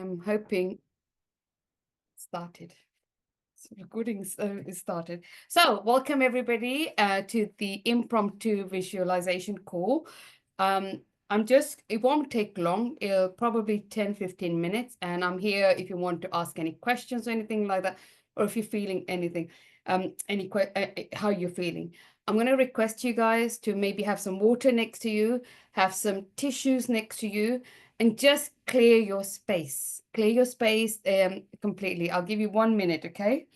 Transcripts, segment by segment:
I'm hoping started. So recording is started. So welcome everybody to the impromptu visualization call. It won't take long. It'll probably 10-15 minutes. And I'm here if you want to ask any questions or anything like that, or if you're feeling anything, how you're feeling. I'm going to request you guys to maybe have some water next to you, have some tissues next to you, and just clear your space. Clear your space completely. I'll give you 1 minute, okay?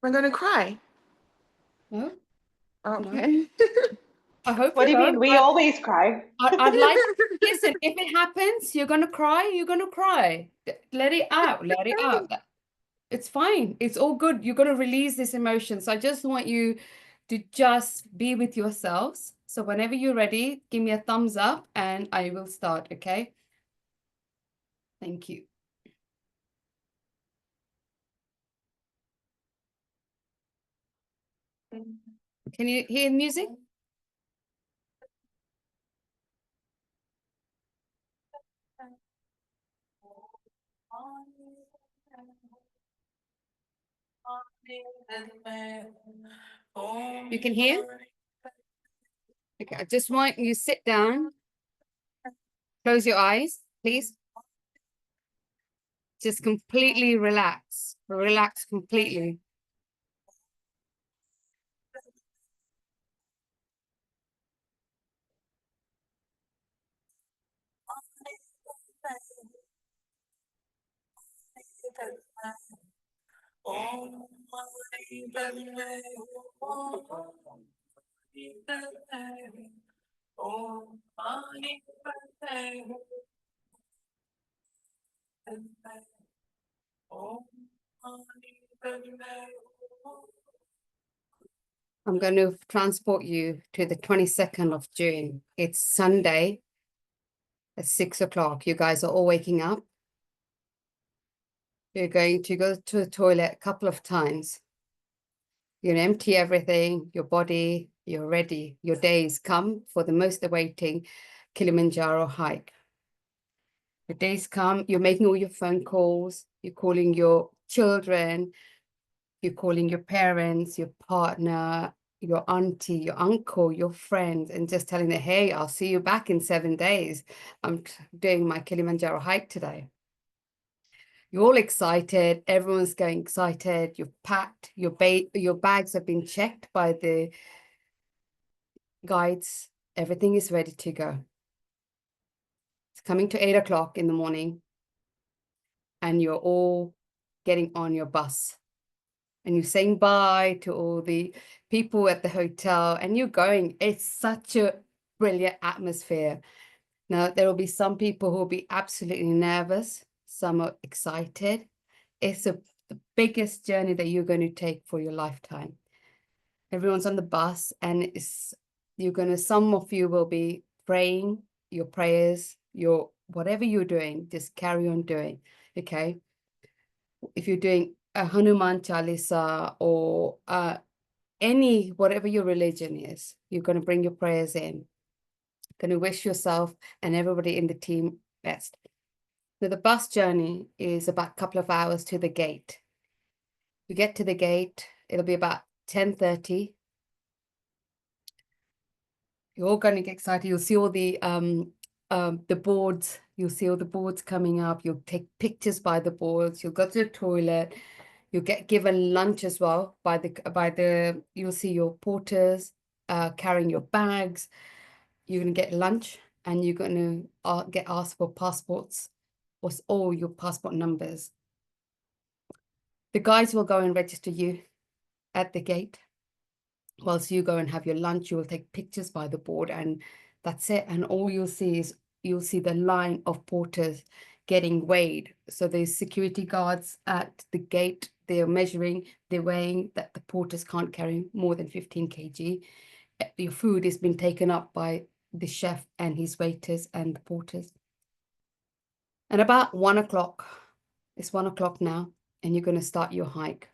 We're gonna cry. No? Okay. I hope What do you you mean? don't. We always cry. I'd like, listen, if it happens, you're going to cry, you're going to cry. Let it out, let it out. It's fine. It's all good. You're going to release this emotion. So I just want you to just be with yourselves. So whenever you're ready, give me a thumbs up and I will start, okay? Thank you. Can you hear music? You can hear? Okay, I just want you to sit down. Close your eyes, please. Just completely relax. Relax completely. I'm going to transport you to the 22nd of June. It's Sunday at 6 o'clock. You guys are all waking up. You're going to go to the toilet a couple of times. You're going to empty everything, your body, you're ready. Your days come for the most awaiting Kilimanjaro hike. The days come, you're making all your phone calls, you're calling your children, you're calling your parents, your partner, your auntie, your uncle, your friends, and just telling them, hey, I'll see you back in 7 days. I'm doing my Kilimanjaro hike today. You're all excited. Everyone's going excited. You've packed. Your bags have been checked by the guides. Everything is ready to go. It's coming to 8 o'clock in the morning, and you're all getting on your bus. And you're saying bye to all the people at the hotel, and you're going. It's such a brilliant atmosphere. Now, there will be some people who will be absolutely nervous. Some are excited. It's the biggest journey that you're going to take for your lifetime. Everyone's on the bus, and some of you will be praying your prayers, whatever you're doing, just carry on doing, okay? If you're doing a Hanuman Chalisa or whatever your religion is, you're going to bring your prayers in, going to wish yourself and everybody in the team best. So the bus journey is about a couple of hours to the gate. You get to the gate, it'll be about 10:30. You're all going to get excited. You'll see all the boards. You'll see all the boards coming up. You'll take pictures by the boards. You'll go to the toilet. You'll get given lunch as well you'll see your porters carrying your bags. You're going to get lunch, and you're going to get asked for passports or all your passport numbers. The guys will go and register you at the gate. Whilst you go and have your lunch, you will take pictures by the board, and that's it. And all you'll see is the line of porters getting weighed. So there's security guards at the gate. They're measuring, they're weighing that the porters can't carry more than 15 kg. Your food has been taken up by the chef and his waiters and the porters. And about 1 o'clock, it's 1 o'clock now, and you're going to start your hike.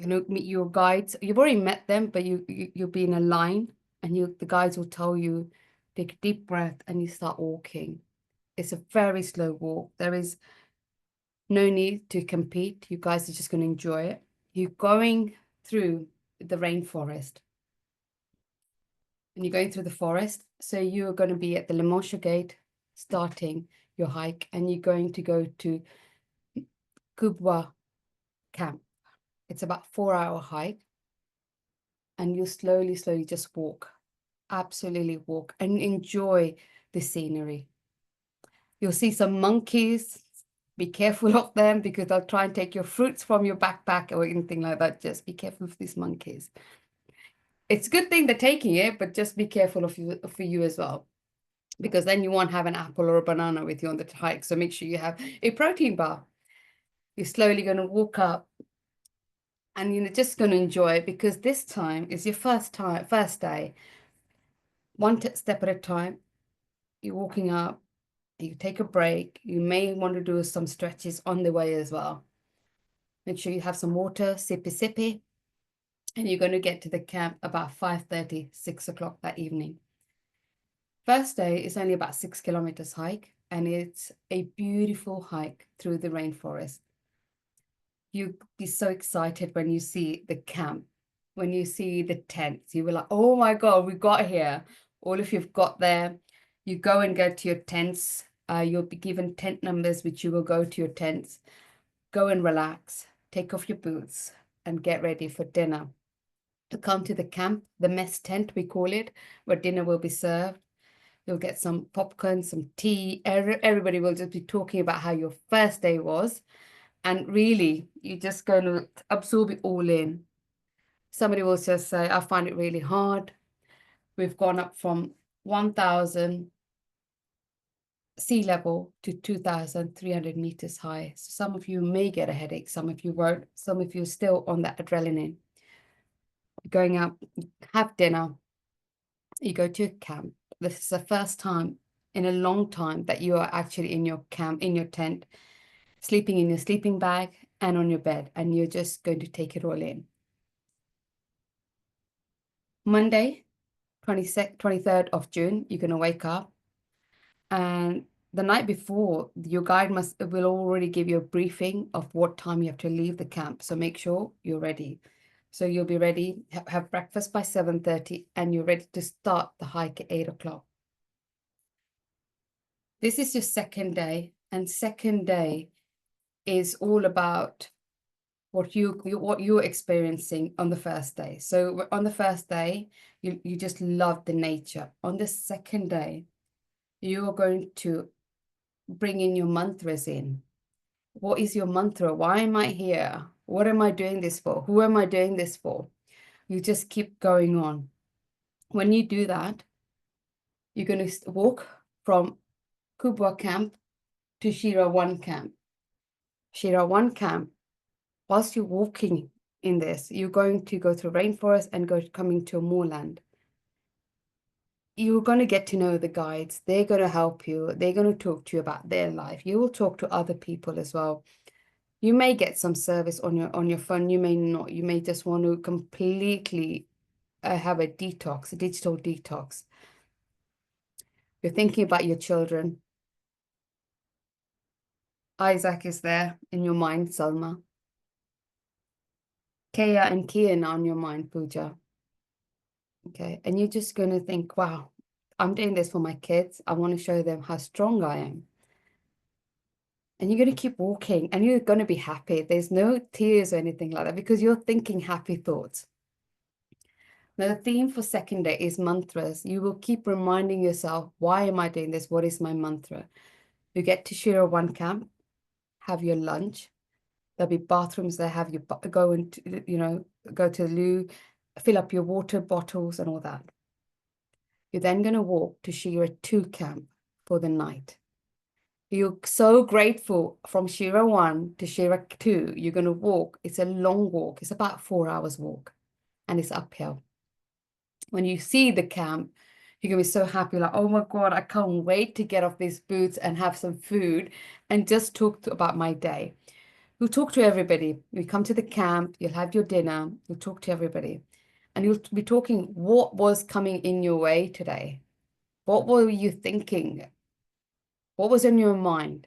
meet your guides. You've already met them, but you'll be in a line, and the guides will tell you, take a deep breath, and you start walking. It's a very slow walk. There is no need to compete. You guys are just going to enjoy it. You're going through the rainforest, and you're going through the forest. So you're going to be at the Lemosha Gate, starting your hike, and you're going to go to Kubwa Camp. It's about 4-hour hike, and you slowly just walk, absolutely walk, and enjoy the scenery. You'll see some monkeys. Be careful of them, because they'll try and take your fruits from your backpack or anything like that. Just be careful of these monkeys. It's a good thing they're taking it, but just be careful for you as well, because then you won't have an apple or a banana with you on the hike. So make sure you have a protein bar. You're slowly going to walk up, and you're just going to enjoy it, because this time is your first day. One step at a time. You're walking up. You take a break. You may want to do some stretches on the way as well. Make sure you have some water, sippy, and you're going to get to the camp about 5:30, 6 o'clock that evening. First day is only about 6 kilometers hike, and it's a beautiful hike through the rainforest. You'll be so excited when you see the camp, when you see the tents. You were like, oh my God, we got here. All of you've got there. You go to your tents. You'll be given tent numbers, which you will go to your tents. Go and relax, take off your boots, and get ready for dinner. To come to the camp, the mess tent, we call it, where dinner will be served. You'll get some popcorn, some tea. Everybody will just be talking about how your first day was. And really, you're just going to absorb it all in. Somebody will just say, I find it really hard. We've gone up from 1,000 sea level to 2,300 meters high. So some of you may get a headache, some of you won't, some of you are still on that adrenaline. You're going out, have dinner, you go to a camp. This is the first time in a long time that you are actually in your camp, in your tent, sleeping in your sleeping bag and on your bed, and you're just going to take it all in. Monday, 23rd of June, you're going to wake up, and the night before, your guide will already give you a briefing of what time you have to leave the camp. So make sure you're ready. So you'll be ready, have breakfast by 7:30, and you're ready to start the hike at 8 o'clock. This is your second day, and second day is all about what you're experiencing on the first day. So on the first day, you just love the nature. On the second day, you are going to bring in your mantras in. What is your mantra? Why am I here? What am I doing this for? Who am I doing this for? You just keep going on. When you do that, you're going to walk from Kubwa camp to Shira 1 camp. Shira 1 camp, whilst you're walking in this, you're going to go through rainforest and coming to a moorland. You're going to get to know the guides. They're going to help you. They're going to talk to you about their life. You will talk to other people as well. You may get some service on your phone. You may not. You may just want to completely have a detox, a digital detox. You're thinking about your children. Isaac is there in your mind, Salma. Kaya and Kian are on your mind, Pooja. Okay, and you're just going to think, wow, I'm doing this for my kids. I want to show them how strong I am. And you're going to keep walking, and you're going to be happy. There's no tears or anything like that, because you're thinking happy thoughts. Now, the theme for second day is mantras. You will keep reminding yourself, why am I doing this? What is my mantra? You get to Shira 1 camp, have your lunch. There'll be bathrooms there. Have you go and, go to the loo, fill up your water bottles and all that. You're then going to walk to Shira 2 camp for the night. You're so grateful from Shira 1 to Shira 2. You're going to walk. It's a long walk. It's about 4 hours walk, and it's uphill. When you see the camp, you're going to be so happy, like, oh my God, I can't wait to get off these boots and have some food and just talk about my day. You'll talk to everybody. You come to the camp, you'll have your dinner, you'll talk to everybody. And you'll be talking what was coming in your way today. What were you thinking? What was in your mind?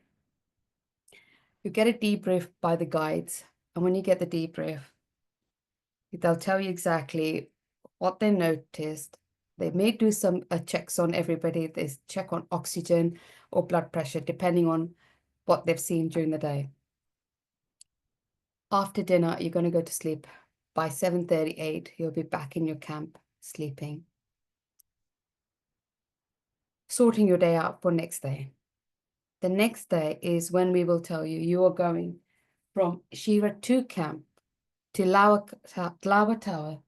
You get a debrief by the guides. And when you get the debrief, they'll tell you exactly what they noticed. They may do some checks on everybody. They check on oxygen or blood pressure, depending on what they've seen during the day. After dinner, you're going to go to sleep. By 7:38, you'll be back in your camp, sleeping. Sorting your day out for next day. The next day is when we will tell you you are going from Shira 2 camp to Lawa Tower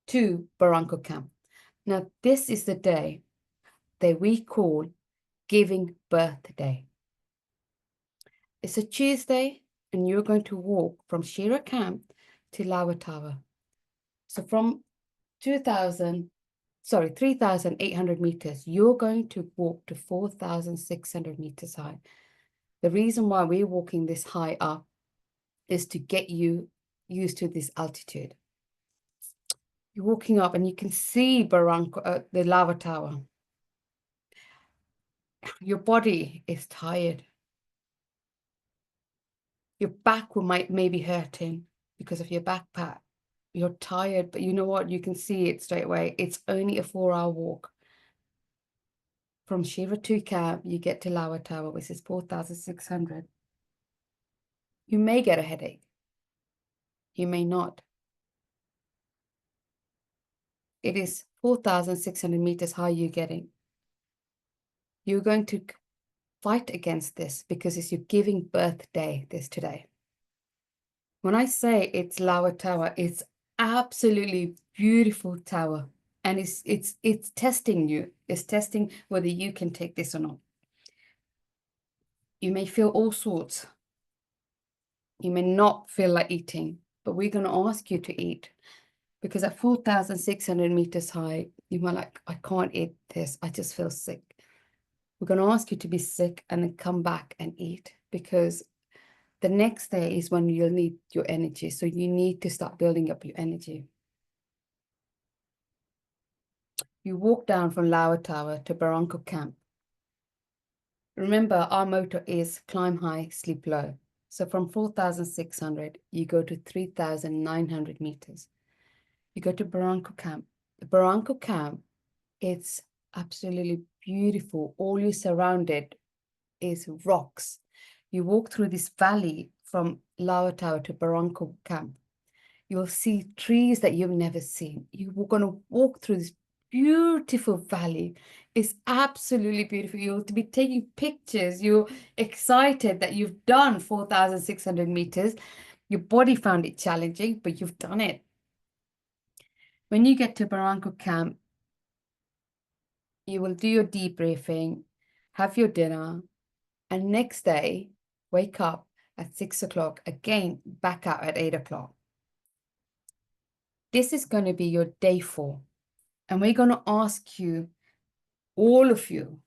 to Barranco camp. Now, this is the day that we call Giving Birthday. It's a Tuesday, and you're going to walk from Shira camp to Lawa Tower. So from 3,800 meters, you're going to walk to 4,600 meters high. The reason why we're walking this high up is to get you used to this altitude. You're walking up and you can see Barranco, the lava tower. Your body is tired. Your back may be hurting because of your backpack. You're tired, but you know what? You can see it straight away. It's only a 4-hour walk. From Shiva 2 camp, you get to Lawa Tower, which is 4,600. You may get a headache. You may not. It is 4,600 meters high you're getting. You're going to fight against this because it's your giving birthday today. When I say it's Lawa Tower, it's absolutely beautiful tower. And it's testing you. It's testing whether you can take this or not. You may feel all sorts. You may not feel like eating, but we're going to ask you to eat. Because at 4,600 meters high, you might like, I can't eat this. I just feel sick. We're going to ask you to be sick and then come back and eat, because the next day is when you'll need your energy. So you need to start building up your energy. You walk down from Lawa Tower to Barranco camp. Remember, our motto is climb high, sleep low. So from 4,600, you go to 3,900 meters. You go to Barranco camp. The Barranco camp, it's absolutely beautiful. All you surrounded is rocks. You walk through this valley from Lawa Tower to Barranco camp. You'll see trees that you've never seen. You're going to walk through this beautiful valley. It's absolutely beautiful. You'll be taking pictures. You're excited that you've done 4,600 meters. Your body found it challenging, but you've done it. When you get to Barranco camp, you will do your debriefing, have your dinner, and next day, wake up at 6 o'clock, again, back out at 8 o'clock. This is going to be your day 4. And we're going to ask you, all of you,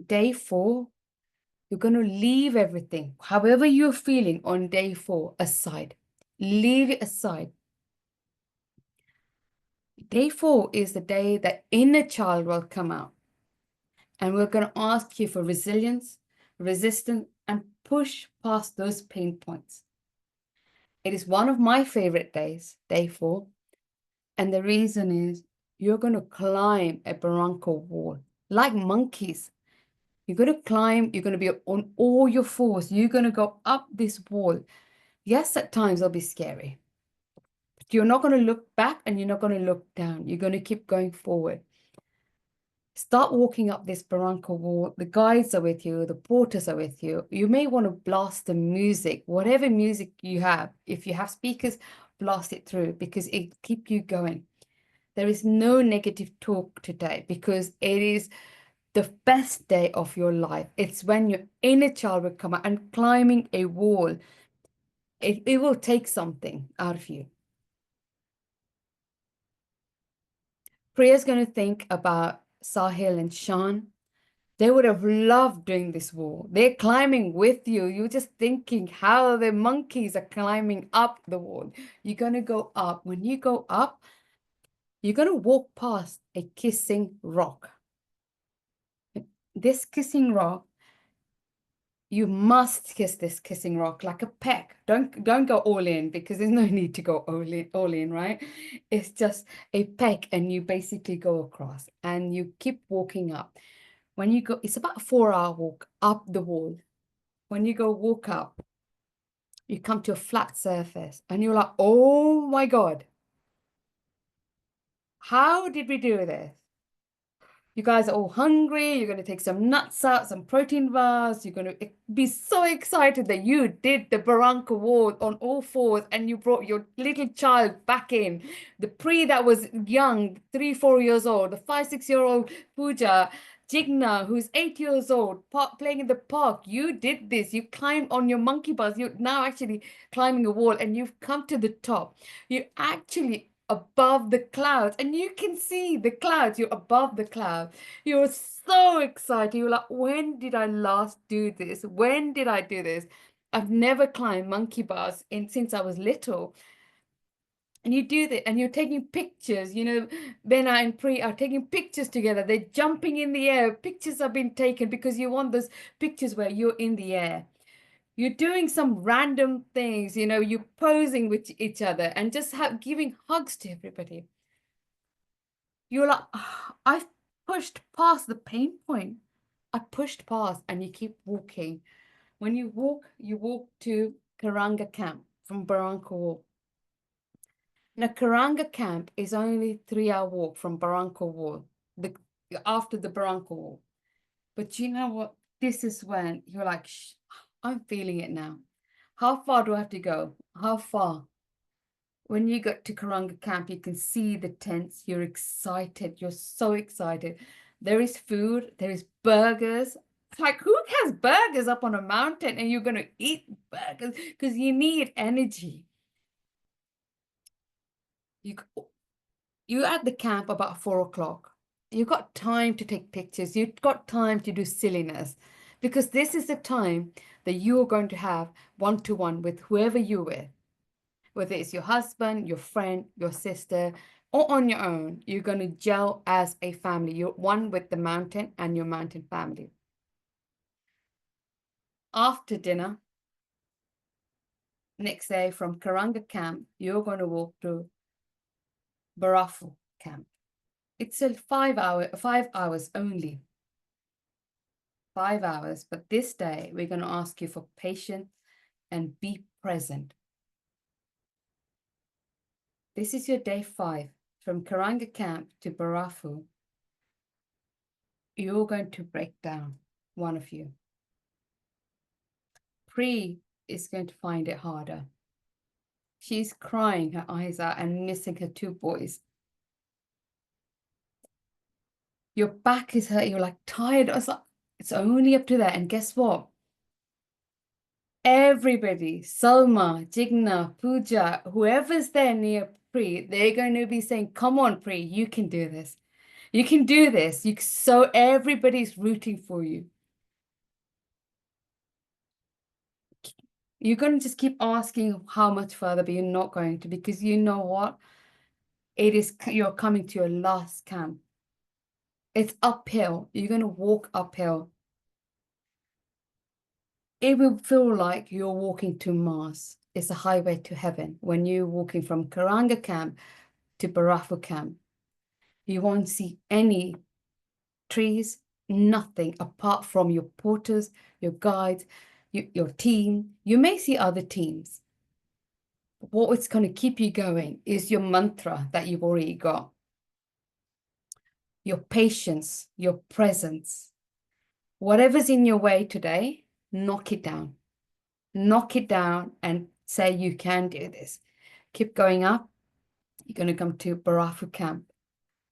day 4, you're going to leave everything, however you're feeling on day 4, aside. Leave it aside. Day 4 is the day that inner child will come out. And we're going to ask you for resilience, resistance, and push past those pain points. It is one of my favorite days, day 4. And the reason is you're going to climb a Barranco wall like monkeys. You're going to climb, you're going to be on all your fours. You're going to go up this wall. Yes, at times it'll be scary. But you're not going to look back and you're not going to look down. You're going to keep going forward. Start walking up this Barranco wall. The guides are with you. The porters are with you. You may want to blast the music, whatever music you have. If you have speakers, blast it through because it keeps you going. There is no negative talk today because it is the best day of your life. It's when your inner child will come out, and climbing a wall, it will take something out of you. Priya's going to think about Sahil and Sean. They would have loved doing this wall. They're climbing with you. You're just thinking how the monkeys are climbing up the wall. You're going to go up. When you go up, you're going to walk past a kissing rock. This kissing rock, you must kiss this kissing rock like a peck. Don't go all in, because there's no need to go all in, right? It's just a peck, and you basically go across and you keep walking up. When you go, it's about a 4-hour walk up the wall. When you go walk up, you come to a flat surface and you're like, oh my God, how did we do this? You guys are all hungry. You're going to take some nuts out, some protein bars. You're going to be so excited that you did the Barranca wall on all fours and you brought your little child back in. The Pri that was young, 3-4 years old, the 5-6-year-old Pooja, Jigna, who's 8 years old, playing in the park. You did this. You climbed on your monkey bars. You're now actually climbing a wall and you've come to the top. You actually above the clouds, and you can see the clouds. You're above the clouds. You're so excited. You're like, when did I last do this? When did I do this? I've never climbed monkey bars since I was little. And you do that, and you're taking pictures. You know, Bena and Pri are taking pictures together. They're jumping in the air. Pictures have been taken because you want those pictures where you're in the air. You're doing some random things, you know, you're posing with each other and just giving hugs to everybody. You're like, "Ah, I've pushed past the pain point. I pushed past," and you keep walking. When you walk to Karanga camp from Barranca Wall. Now, Karanga camp is only 3-hour walk from Barranca Wall, after the Barranca Wall. But you know what? This is when you're like, I'm feeling it now. How far do I have to go? How far? When you get to Karanga camp, you can see the tents. You're excited. You're so excited. There is food. There is burgers. It's like, who has burgers up on a mountain and you're going to eat burgers? Because you need energy. You're at the camp about 4 o'clock. You've got time to take pictures. You've got time to do silliness, because this is the time that you're going to have one-to-one with whoever you're with, whether it's your husband, your friend, your sister, or on your own. You're going to gel as a family. You're one with the mountain and your mountain family. After dinner, next day from Karanga camp, you're going to walk to Barafu camp. It's a 5 hours only. 5 hours, but this day we're going to ask you for patience and be present. This is your day 5 from Karanga camp to Barafu. You're going to break down, one of you. Pri is going to find it harder. She's crying her eyes out and missing her 2 boys. Your back is hurt. You're like tired. It's only up to there. And guess what? Everybody, Salma, Jigna, Pooja, whoever's there near Pri, they're going to be saying, come on, Pri, you can do this. You can do this. So everybody's rooting for you. You're going to just keep asking how much further, but you're not going to, because you know what? You're coming to your last camp. It's uphill. You're going to walk uphill. It will feel like you're walking to Mars. It's a highway to heaven when you're walking from Karanga camp to Barafu camp. You won't see any trees, nothing apart from your porters, your guides, your team. You may see other teams. But what's going to keep you going is your mantra that you've already got. Your patience, your presence. Whatever's in your way today, knock it down. Knock it down and say you can do this. Keep going up. You're going to come to Barafu camp.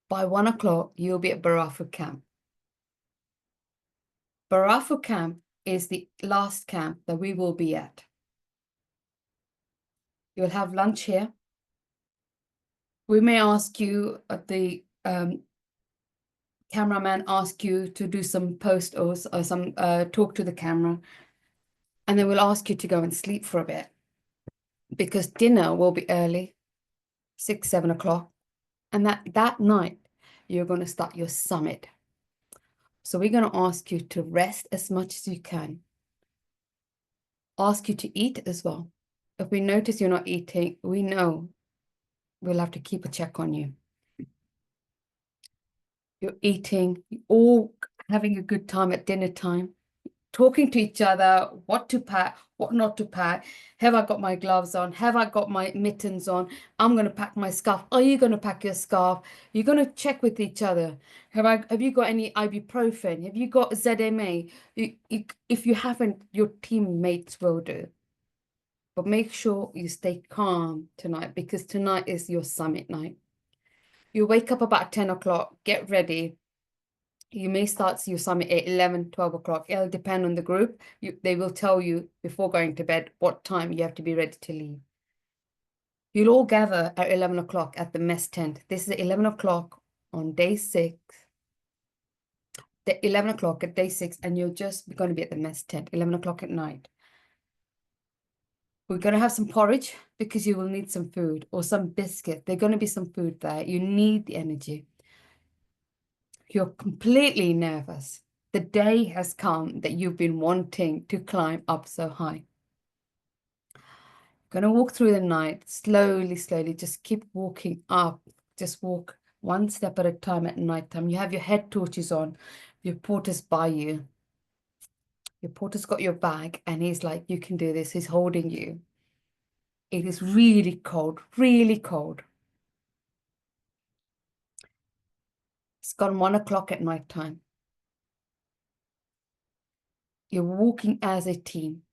By 1 o'clock, you'll be at Barafu camp. Barafu camp is the last camp that we will be at. You'll have lunch here. We may ask you at the cameraman ask you to do some post or some talk to the camera, and then we'll ask you to go and sleep for a bit because dinner will be early, 6, 7 o'clock, and that night you're going to start your summit. So we're going to ask you to rest as much as you can. Ask you to eat as well. If we notice you're not eating, we know we'll have to keep a check on you. You're eating, you're all having a good time at dinner time, talking to each other, what to pack, what not to pack. Have I got my gloves on? Have I got my mittens on? I'm going to pack my scarf. Are you going to pack your scarf? You're going to check with each other. Have you got any ibuprofen? Have you got ZMA? If you haven't, your teammates will do. But make sure you stay calm tonight because tonight is your summit night. You wake up about 10 o'clock, get ready. You may start your summit at 11, 12 o'clock. It'll depend on the group. They will tell you before going to bed what time you have to be ready to leave. You'll all gather at 11 o'clock at the mess tent. This is 11 o'clock on day 6. The 11 o'clock at day 6, and you're just going to be at the mess tent, 11 o'clock at night. We're going to have some porridge because you will need some food or some biscuit. There's going to be some food there. You need the energy. You're completely nervous. The day has come that you've been wanting to climb up so high. You're going to walk through the night slowly, slowly. Just keep walking up. Just walk one step at a time at night time. You have your head torches on. Your porter's by you. Your porter's got your bag and he's like, you can do this. He's holding you. It is really cold, really cold. It's gone 1 o'clock at night time. You're walking as a team.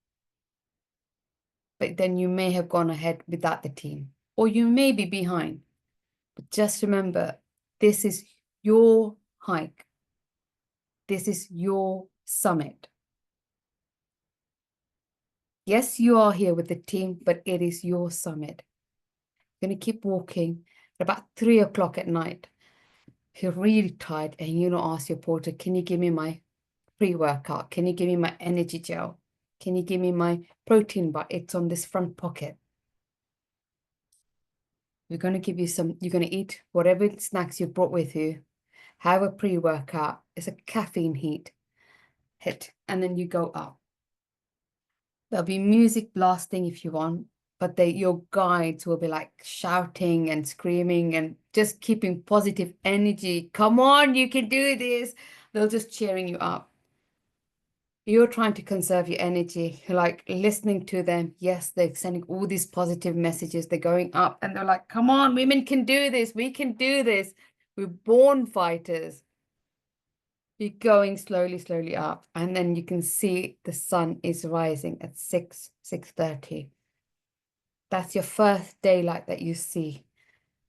But then you may have gone ahead without the team. Or you may be behind. But just remember, this is your hike. This is your summit. Yes, you are here with the team, but it is your summit. You're going to keep walking. At about 3 o'clock at night, if you're really tired and you know, ask your porter, can you give me my pre-workout? Can you give me my energy gel? Can you give me my protein bar? It's on this front pocket. We're going to give you some, you're going to eat whatever snacks you brought with you. Have a pre-workout. It's a caffeine hit, and then you go up. There'll be music blasting if you want, but your guides will be like shouting and screaming and just keeping positive energy. Come on, you can do this. They're just cheering you up. You're trying to conserve your energy. You're like listening to them. Yes, they're sending all these positive messages. They're going up and they're like, come on, women can do this. We can do this. We're born fighters. You're going slowly, slowly up. And then you can see the sun is rising at 6:30. That's your first daylight that you see.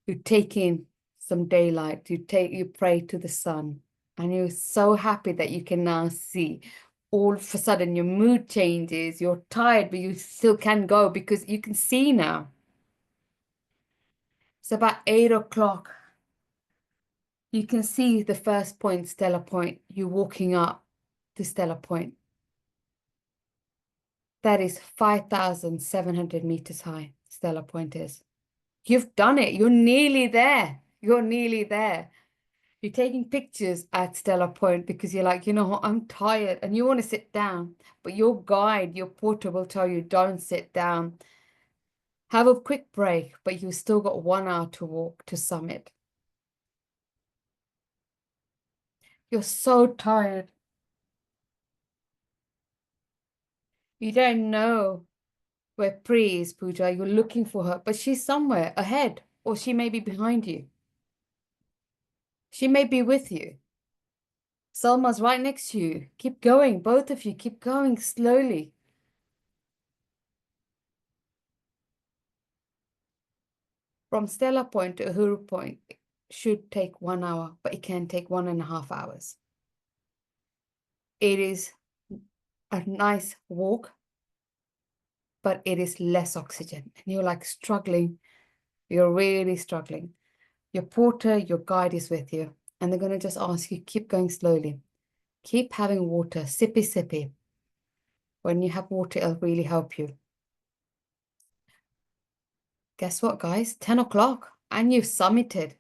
You take in some daylight. You pray to the sun. And you're so happy that you can now see. All of a sudden, your mood changes. You're tired, but you still can go because you can see now. It's about 8 o'clock. You can see the first point, Stellar Point. You're walking up to Stellar Point. That is 5,700 meters high, Stellar Point is. You've done it. You're nearly there. You're nearly there. You're taking pictures at Stellar Point because you're like, you know what, I'm tired and you want to sit down. But your guide, your porter will tell you, don't sit down. Have a quick break, but you've still got 1 hour to walk to summit. You're so tired. You don't know where Pri is, Pooja. You're looking for her, but she's somewhere ahead, or she may be behind you. She may be with you. Selma's right next to you. Keep going, both of you, keep going slowly. From Stella Point to Uhuru Point should take 1 hour, but it can take 1.5 hours. It is a nice walk, but it is less oxygen. And you're like struggling. You're really struggling. Your porter, your guide is with you. And they're going to just ask you, keep going slowly. Keep having water, sippy, sippy. When you have water, it'll really help you. Guess what, guys? 10 o'clock and you've summited.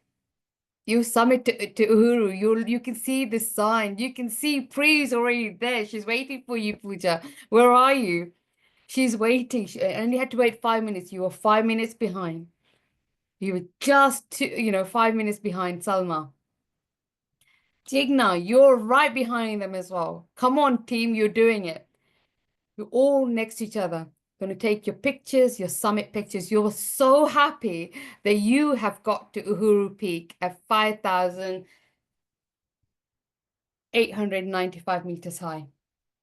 You summit to Uhuru. You can see the sign. You can see Pri's already there. She's waiting for you, Pooja. Where are you? She's waiting. She only had to wait 5 minutes. You were 5 minutes behind. You were just 5 minutes behind Salma. Jigna, you're right behind them as well. Come on, team, you're doing it. You're all next to each other. Going to take your pictures, your summit pictures. You're so happy that you have got to Uhuru Peak at 5,895 meters high.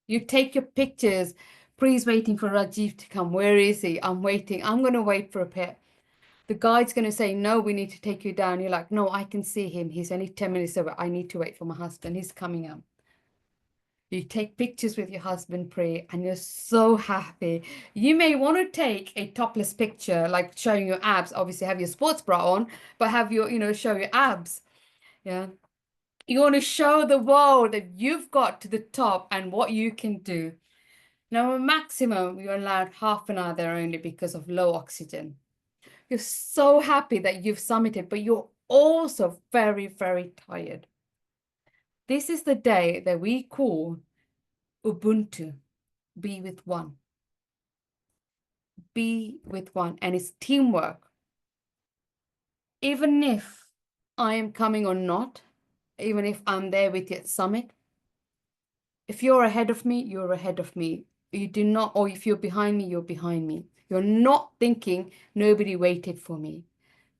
You take your pictures. Please waiting for Rajiv to come. Where is he? I'm waiting. I'm going to wait for a bit. The guide's going to say, no, we need to take you down. You're like, no, I can see him. He's only 10 minutes away. I need to wait for my husband. He's coming up. You take pictures with your husband, Pri, and you're so happy. You may want to take a topless picture, like showing your abs. Obviously, have your sports bra on, but have your, show your abs. Yeah. You want to show the world that you've got to the top and what you can do. Now, maximum, you're allowed half an hour there only because of low oxygen. You're so happy that you've summited, but you're also very, very tired. This is the day that we call Ubuntu, be with one. Be with one, and it's teamwork. Even if I am coming or not, even if I'm there with you at summit, if you're ahead of me, you're ahead of me. You do not, or if you're behind me, you're behind me. You're not thinking nobody waited for me.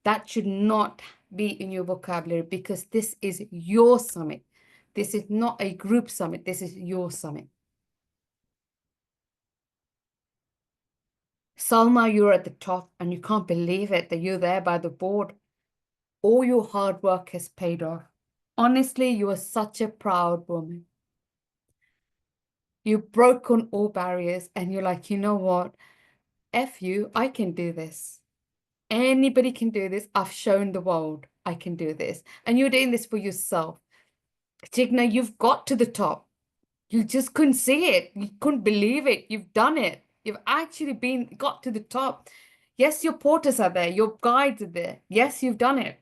That should not be in your vocabulary because this is your summit. This is not a group summit. This is your summit. Salma, you're at the top and you can't believe it that you're there by the board. All your hard work has paid off. Honestly, you are such a proud woman. You broke on all barriers and you're like, you know what? F you, I can do this. Anybody can do this. I've shown the world I can do this. And you're doing this for yourself. Jigna, you've got to the top. You just couldn't see it. You couldn't believe it. You've done it. You've actually got to the top. Yes, your porters are there. Your guides are there. Yes, you've done it.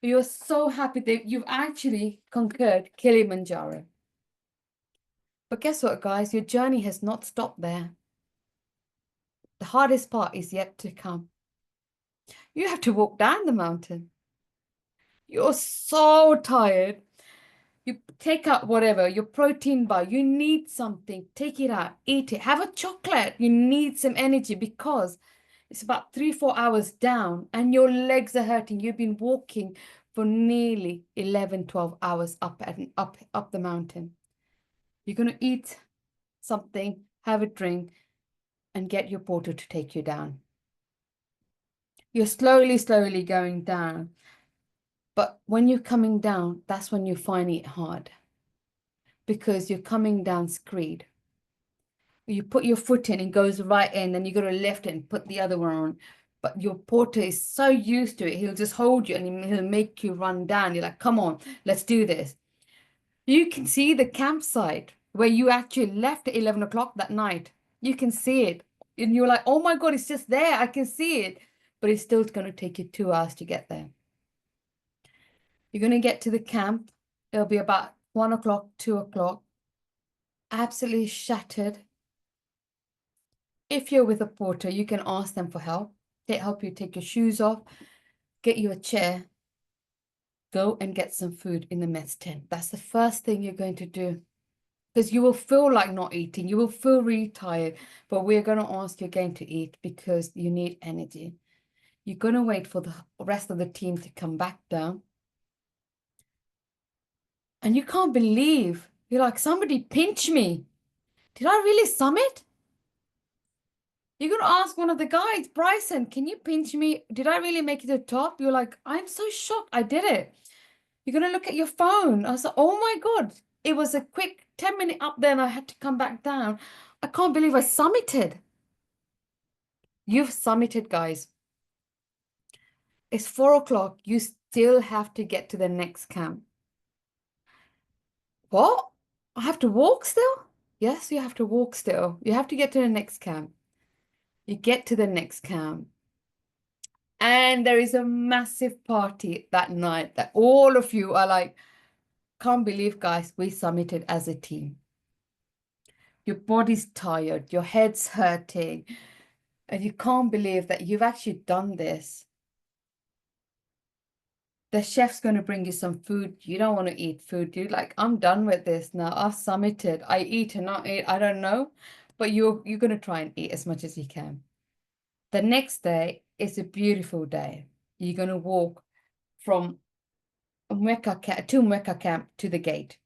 You're so happy that you've actually conquered Kilimanjaro. But guess what, guys? Your journey has not stopped there. The hardest part is yet to come. You have to walk down the mountain. You're so tired. You take out whatever, your protein bar, you need something, take it out, eat it, have a chocolate. You need some energy because it's about 3-4 hours down and your legs are hurting. You've been walking for nearly 11-12 hours up the mountain. You're going to eat something, have a drink, and get your porter to take you down. You're slowly going down. But when you're coming down, that's when you find it hard. Because you're coming down screed. You put your foot in, it goes right in, then you go to lift it and put the other one on. But your porter is so used to it, he'll just hold you and he'll make you run down. You're like, come on, let's do this. You can see the campsite where you actually left at 11 o'clock that night. You can see it. And you're like, oh my God, it's just there. I can see it. But it's still going to take you 2 hours to get there. You're going to get to the camp. It'll be about 1 o'clock, 2 o'clock. Absolutely shattered. If you're with a porter, you can ask them for help. They help you take your shoes off, get you a chair, go and get some food in the mess tent. That's the first thing you're going to do. Because you will feel like not eating. You will feel really tired. But we're going to ask you again to eat because you need energy. You're going to wait for the rest of the team to come back down. And you can't believe. You're like, somebody pinch me. Did I really summit? You're going to ask one of the guys, Bryson, can you pinch me? Did I really make it to the top? You're like, I'm so shocked. I did it. You're going to look at your phone. I was like, oh my God. It was a quick 10-minute up there and I had to come back down. I can't believe I summited. You've summited, guys. It's 4 o'clock. You still have to get to the next camp. What? I have to walk still? Yes, you have to walk still. You have to get to the next camp. You get to the next camp. And there is a massive party that night that all of you are like, can't believe, guys, we summited as a team. Your body's tired, your head's hurting, and you can't believe that you've actually done this. The chef's going to bring you some food. You don't want to eat food. You're like, I'm done with this now. I've summited. I eat or not eat, I don't know. But you're going to try and eat as much as you can. The next day is a beautiful day. You're going to walk from to Mecca camp to the gate.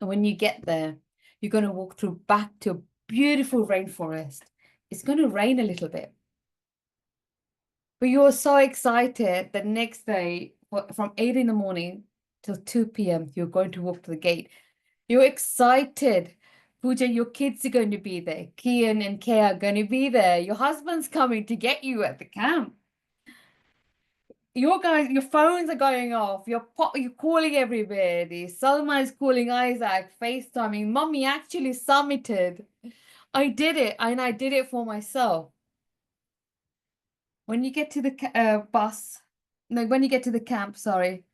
And when you get there, you're going to walk through back to a beautiful rainforest. It's going to rain a little bit. But you're so excited the next day from 8 in the morning till 2 p.m. You're going to walk to the gate. You're excited. Pooja, your kids are going to be there. Kian and Kay are going to be there. Your husband's coming to get you at the camp. Your phones are going off. You're calling everybody. Salma is calling Isaac, FaceTiming. Mummy actually summited. I did it, and I did it for myself. When you get to the when you get to the camp, sorry,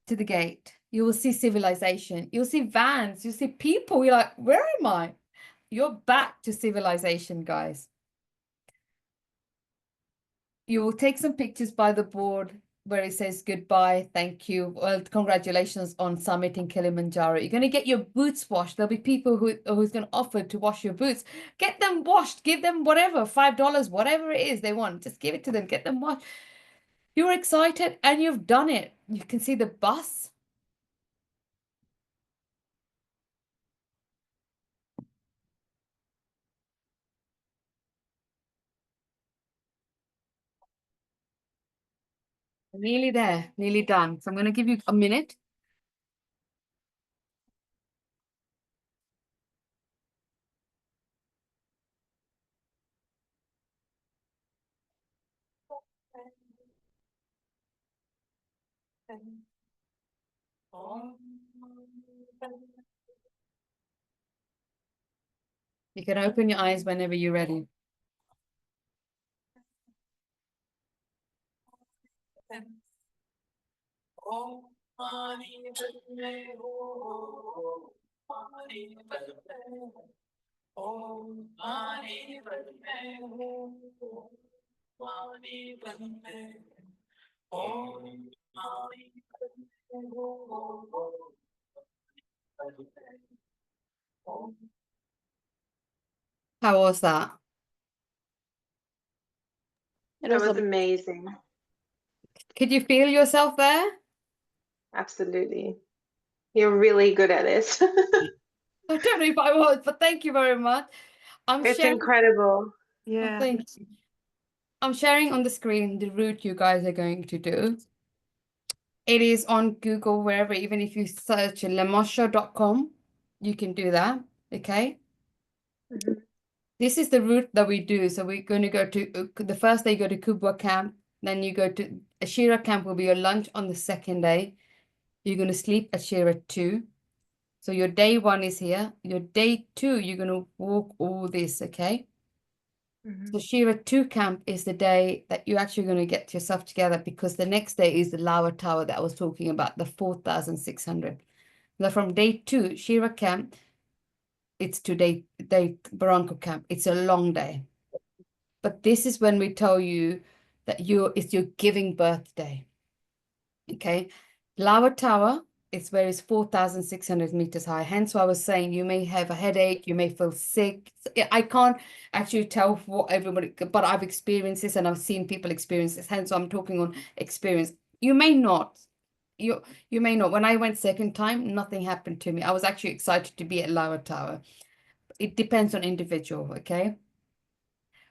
to the gate, you will see civilization. You'll see vans. You'll see people. You're like, where am I? You're back to civilization, guys. You will take some pictures by the board where it says goodbye, thank you, well, congratulations on summiting Kilimanjaro. You're going to get your boots washed. There'll be people who's going to offer to wash your boots. Get them washed. Give them whatever, $5, whatever it is they want. Just give it to them. Get them washed. You're excited and you've done it. You can see the bus. Nearly there, nearly done. So I'm going to give you a minute. You can open your eyes whenever you're ready. How was that? It That was was amazing. Could you feel yourself there? Absolutely. You're really good at this. I don't know if I was, but thank you very much. It's incredible. Oh, Yeah. thank you. I'm sharing on the screen the route you guys are going to do. It is on Google, wherever, even if you search lemosha.com, you can do that. Okay. Mhm. This is the route that we do. So we're going to go to the first day, you go to Kubwa camp. Then you go to Ashira camp, will be your lunch on the second day. You're going to sleep at Ashira 2. So your day 1 is here. Your day 2, you're going to walk all this, okay? Mhm. So Shira 2 camp is the day that you're actually going to get yourself together, because the next day is the Lower Tower that I was talking about, the 4,600. Now from day 2, Shira camp, it's to day Barranco camp. It's a long day. But this is when we tell you that it's your giving birthday. Okay. Lower Tower is where it's 4,600 meters high. Hence why I was saying you may have a headache, you may feel sick. I can't actually tell what everybody, but I've experienced this and I've seen people experience this. Hence I'm talking on experience. You may not. You may not. When I went second time, nothing happened to me. I was actually excited to be at Lower Tower. It depends on individual, okay?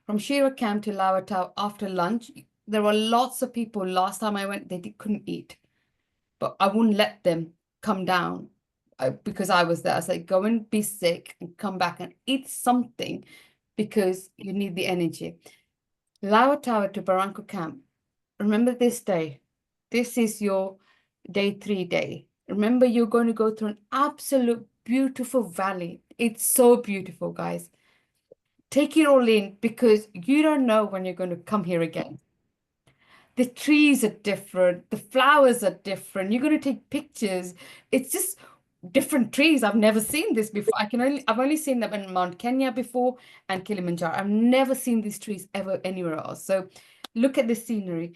From Shira Camp to Lower Tower after lunch, there were lots of people. Last time I went, couldn't eat. But I wouldn't let them come down because I was there. I said, go and be sick and come back and eat something because you need the energy. Lower Tower to Barranco Camp. Remember this day. This is your day 3 day. Remember, you're going to go through an absolute beautiful valley. It's so beautiful, guys. Take it all in because you don't know when you're going to come here again. The trees are different, the flowers are different. You're going to take pictures. It's just different trees. I've never seen this before. I've only seen them in Mount Kenya before and Kilimanjaro. I've never seen these trees ever anywhere else. So look at the scenery.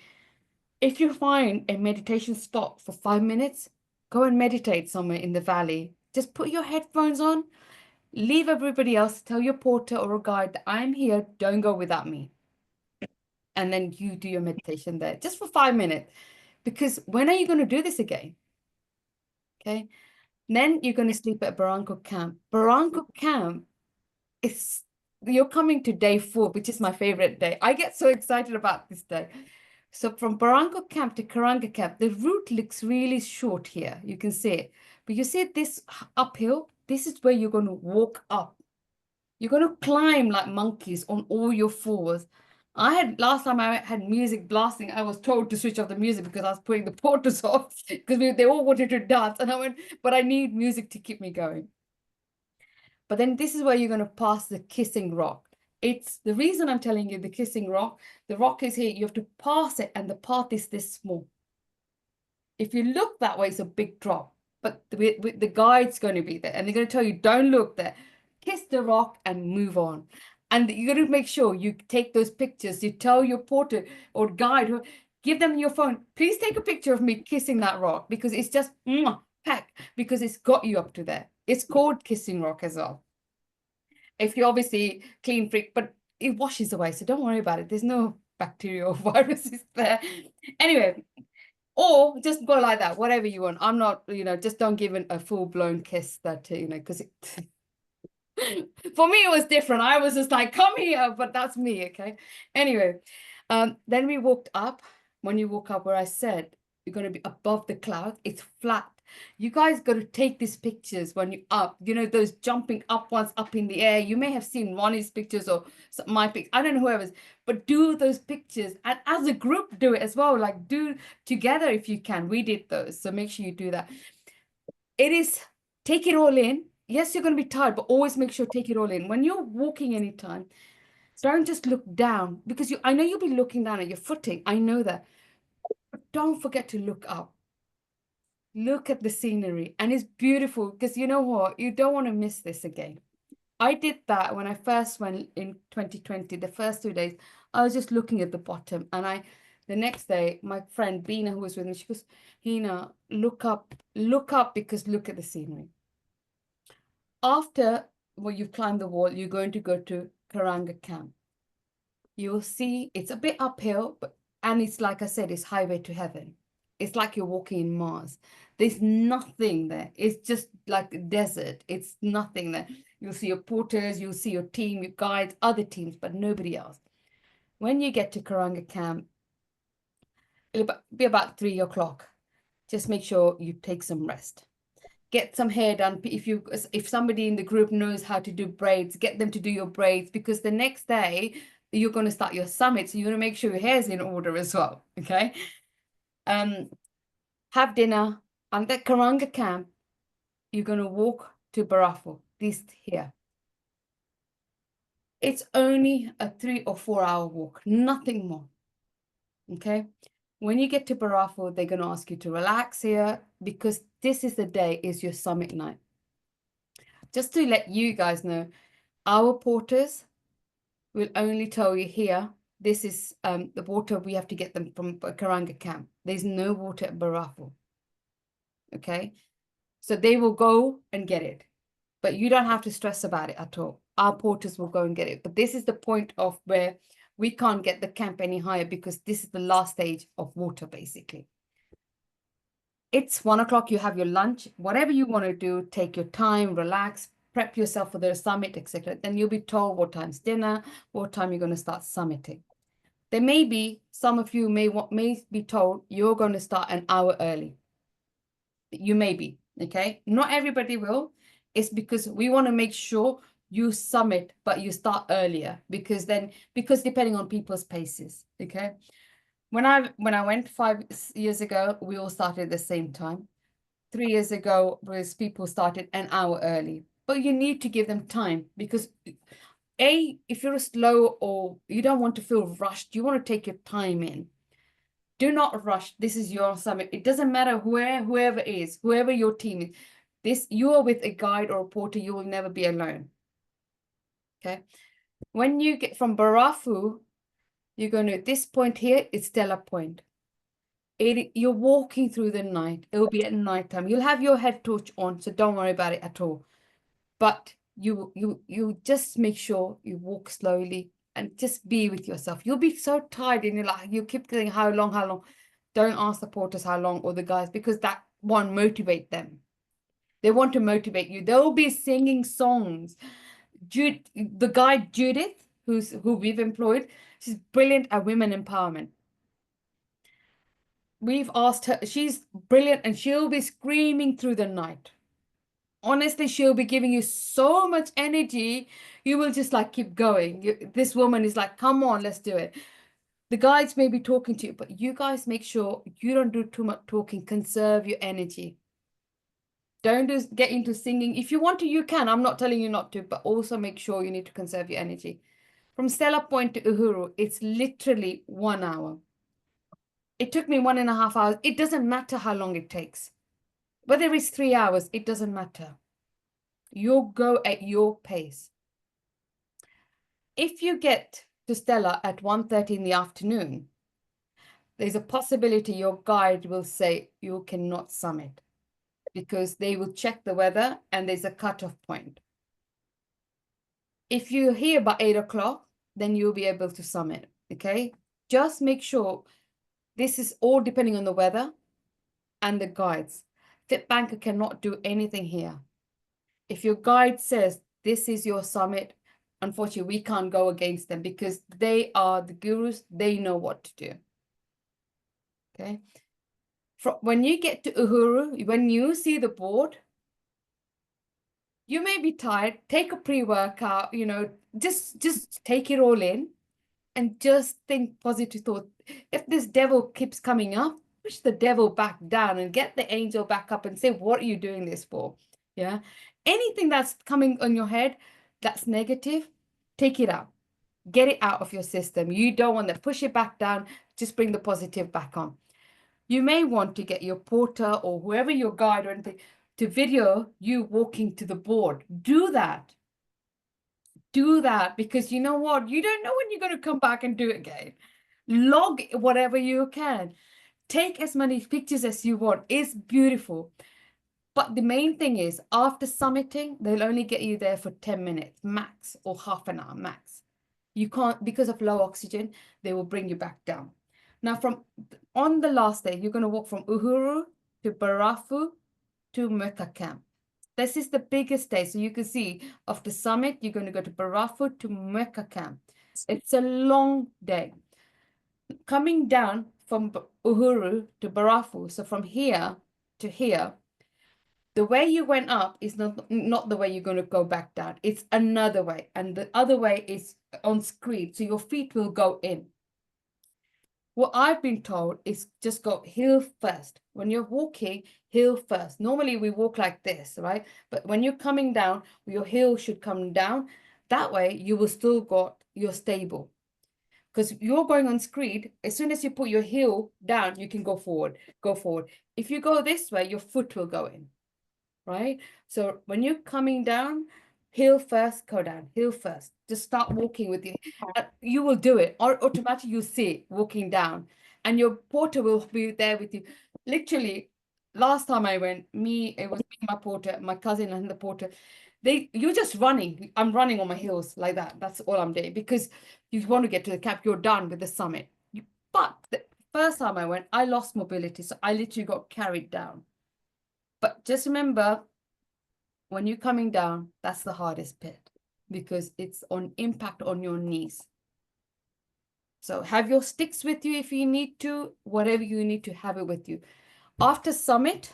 If you find a meditation spot for 5 minutes, go and meditate somewhere in the valley. Just put your headphones on, leave everybody else, tell your porter or a guide that I'm here, don't go without me. And then you do your meditation there just for 5 minutes. Because when are you going to do this again? Okay. Then you're going to sleep at Barranco Camp. Barranco Camp is, you're coming to day 4, which is my favorite day. I get so excited about this day. So from Barranco Camp to Karanga Camp, the route looks really short here. You can see it. But you see this uphill? This is where you're going to walk up. You're going to climb like monkeys on all your fours. Last time I had music blasting, I was told to switch off the music because I was putting the porters off because they all wanted to dance. And I went, but I need music to keep me going. But then this is where you're going to pass the kissing rock. It's the reason I'm telling you the kissing rock. The rock is here. You have to pass it and the path is this small. If you look that way, it's a big drop. But the guide's going to be there and they're going to tell you, don't look there. Kiss the rock and move on. And you're going to make sure you take those pictures. You tell your porter or guide, give them your phone. Please take a picture of me kissing that rock because it's just pack because it's got you up to there. It's called kissing rock as well. If you're obviously clean freak, but it washes away. So don't worry about it. There's no bacteria or viruses there. Anyway, or just go like that, whatever you want. I'm not, just don't give a full-blown kiss that, because it for me, it was different. I was just like, come here, but that's me, okay? Anyway, then we walked up. When you walk up where I said, you're going to be above the clouds. It's flat. You guys got to take these pictures when you're up. Those jumping up ones up in the air. You may have seen Ronnie's pictures or my pictures. I don't know whoever's, but do those pictures. And as a group, do it as well. Like do together if you can. We did those. So make sure you do that. Take it all in. Yes, you're going to be tired, but always make sure take it all in. When you're walking anytime, don't just look down because I know you'll be looking down at your footing. I know that. But don't forget to look up. Look at the scenery. And it's beautiful because you know what? You don't want to miss this again. I did that when I first went in 2020, the first 2 days. I was just looking at the bottom. And the next day, my friend Bina, who was with me, she goes, Hina, look up because look at the scenery. After you've climbed the wall, you're going to go to Karanga Camp. You'll see it's a bit uphill, and it's like I said, it's highway to heaven. It's like you're walking in Mars. There's nothing there. It's just like a desert. It's nothing there. You'll see your porters, you'll see your team, your guides, other teams, but nobody else. When you get to Karanga Camp, it'll be about 3 o'clock. Just make sure you take some rest. Get some hair done. If somebody in the group knows how to do braids, get them to do your braids because the next day you're going to start your summit. So you want to make sure your hair's in order as well. Okay. Have dinner. And at Karanga Camp, you're going to walk to Barafo, this here. It's only a 3 or 4 hour walk, nothing more. Okay. When you get to Barafo, they're going to ask you to relax here because this is the day is your summit night. Just to let you guys know, our porters will only tell you here, this is the water we have to get them from Karanga Camp. There's no water at Barafo. Okay. So they will go and get it, but you don't have to stress about it at all. Our porters will go and get it. But this is the point of where we can't get the camp any higher because this is the last stage of water, basically. It's 1 o'clock, you have your lunch, whatever you want to do, take your time, relax, prep yourself for the summit, etc. Then you'll be told what time's dinner, what time you're going to start summiting. There may be, some of you may be told you're going to start an hour early. You may be, okay? Not everybody will. It's because we want to make sure you summit, but you start earlier because depending on people's paces, okay? When I went 5 years ago, we all started at the same time. 3 years ago, was people started an hour early. But you need to give them time because if you're slow or you don't want to feel rushed, you want to take your time in. Do not rush. This is your summit. It doesn't matter whoever is, whoever your team is. You are with a guide or a porter, you will never be alone. Okay. When you get from Barafu, you're going to this point here, it's Stella Point. You're walking through the night. It will be at nighttime. You'll have your head torch on, so don't worry about it at all. But you just make sure you walk slowly and just be with yourself. You'll be so tired and you keep thinking how long, how long. Don't ask the porters how long or the guys because that won't motivate them. They want to motivate you. They'll be singing songs. The guide Judith, who we've employed, she's brilliant at women empowerment. We've asked her, she's brilliant, and she'll be screaming through the night. Honestly, she'll be giving you so much energy. You will just like keep going. This woman is like, come on, let's do it. The guides may be talking to you, but you guys make sure you don't do too much talking. Conserve your energy. Don't just get into singing. If you want to, you can. I'm not telling you not to, but also make sure you need to conserve your energy. From Stella Point to Uhuru, it's literally 1 hour. It took me 1.5 hours. It doesn't matter how long it takes. Whether it's 3 hours, it doesn't matter. You'll go at your pace. If you get to Stella at 1:30 in the afternoon, there's a possibility your guide will say you cannot summit because they will check the weather and there's a cutoff point. If you're here by 8 o'clock, then you'll be able to summit, okay? Just make sure this is all depending on the weather and the guides. FITBANKER cannot do anything here. If your guide says this is your summit, unfortunately, we can't go against them because they are the gurus. They know what to do. Okay. When you get to Uhuru, when you see the board, you may be tired. Take a pre-workout, just take it all in and just think positive thought. If this devil keeps coming up, push the devil back down and get the angel back up and say, what are you doing this for? Yeah. Anything that's coming on your head that's negative, take it out. Get it out of your system. You don't want to push it back down. Just bring the positive back on. You may want to get your porter or whoever your guide or anything to video you walking to the board. Do that. Do that because you know what? You don't know when you're going to come back and do it again. Log whatever you can. Take as many pictures as you want. It's beautiful. But the main thing is, after summiting, they'll only get you there for 10 minutes max or half an hour max. You can't, because of low oxygen, they will bring you back down. Now, on the last day, you're going to walk from Uhuru to Barafu to Mecca camp. This is the biggest day. So you can see of the summit, you're going to go to Barafu to Mecca camp. It's a long day. Coming down from Uhuru to Barafu, so from here to here, the way you went up is not the way you're going to go back down. It's another way. And the other way is on screen. So your feet will go in. What I've been told is just go heel first. When you're walking, heel first. Normally we walk like this, right? But when you're coming down, your heel should come down. That way you will still you're stable. Because you're going on screen, as soon as you put your heel down, you can go forward, go forward. If you go this way, your foot will go in. Right? So when you're coming down, heel first, go down, heel first. Just start walking with you will do it, or automatically you see it walking down, and your porter will be there with you. Literally, last time I went, it was me, my porter, my cousin, and the porter. You're just running. I'm running on my heels like that. That's all I'm doing because you want to get to the cap. You're done with the summit. But the first time I went, I lost mobility, so I literally got carried down. But just remember, when you're coming down, that's the hardest bit because it's on impact on your knees. So have your sticks with you if you need to, whatever you need to have it with you. After summit,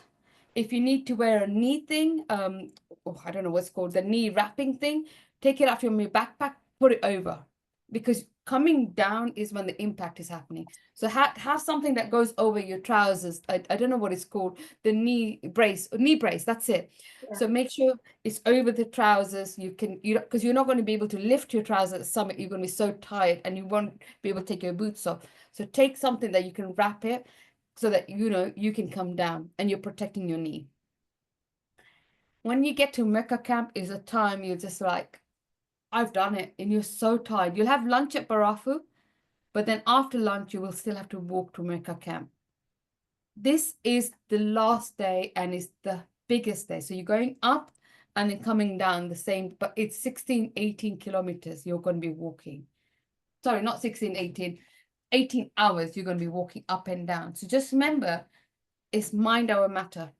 if you need to wear a knee thing, I don't know what's called, the knee wrapping thing, take it out from your backpack, put it over. because coming down is when the impact is happening. So have something that goes over your trousers. I don't know what it's called, the knee brace, that's it. Yeah. So make sure it's over the trousers. Because you're not going to be able to lift your trousers at the summit. You're going to be so tired and you won't be able to take your boots off. So take something that you can wrap it so that you can come down and you're protecting your knee. When you get to Mecca camp is a time you're just like, I've done it, and you're so tired. You'll have lunch at Barafu, but then after lunch, you will still have to walk to Mecca camp. This is the last day and it's the biggest day. So you're going up and then coming down the same, but it's 16, 18 kilometers you're going to be walking. Sorry, not 16, 18 hours you're going to be walking up and down. So just remember, it's mind over matter.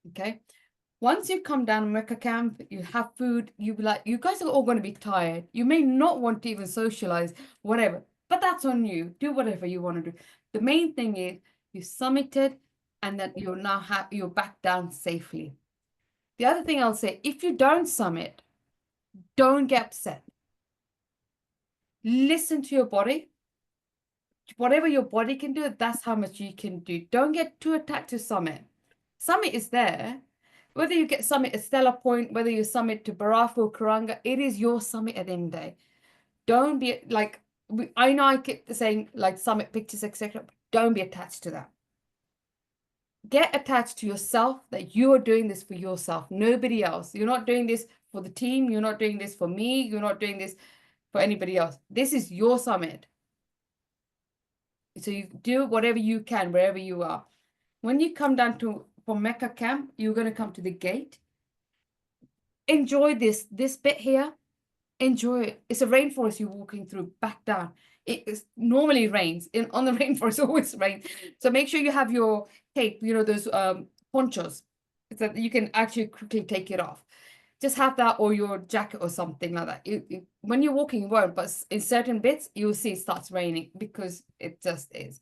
Okay. Once you come down Mecca camp, you have food, you be like, you guys are all going to be tired. You may not want to even socialize, whatever, but that's on you. Do whatever you want to do. The main thing is you summited and that you're back down safely. The other thing I'll say, if you don't summit, don't get upset. Listen to your body. Whatever your body can do, that's how much you can do. Don't get too attached to summit. Summit is there. Whether you get summit at Stella Point, whether you summit to Barafu or Karanga, it is your summit at the end of the day. Don't be like, I know I keep saying like summit pictures, etc. Don't be attached to that. Get attached to yourself, that you are doing this for yourself, nobody else. You're not doing this for the team. You're not doing this for me. You're not doing this for anybody else. This is your summit. So you do whatever you can, wherever you are. When you come down from Mecca camp, you're going to come to the gate. Enjoy this bit here. Enjoy it. It's a rainforest you're walking through back down. It normally rains. On the rainforest, always rains. So make sure you have your cape, those ponchos, so that you can actually quickly take it off. Just have that, or your jacket or something like that. When you're walking, you won't, but in certain bits, you'll see it starts raining because it just is.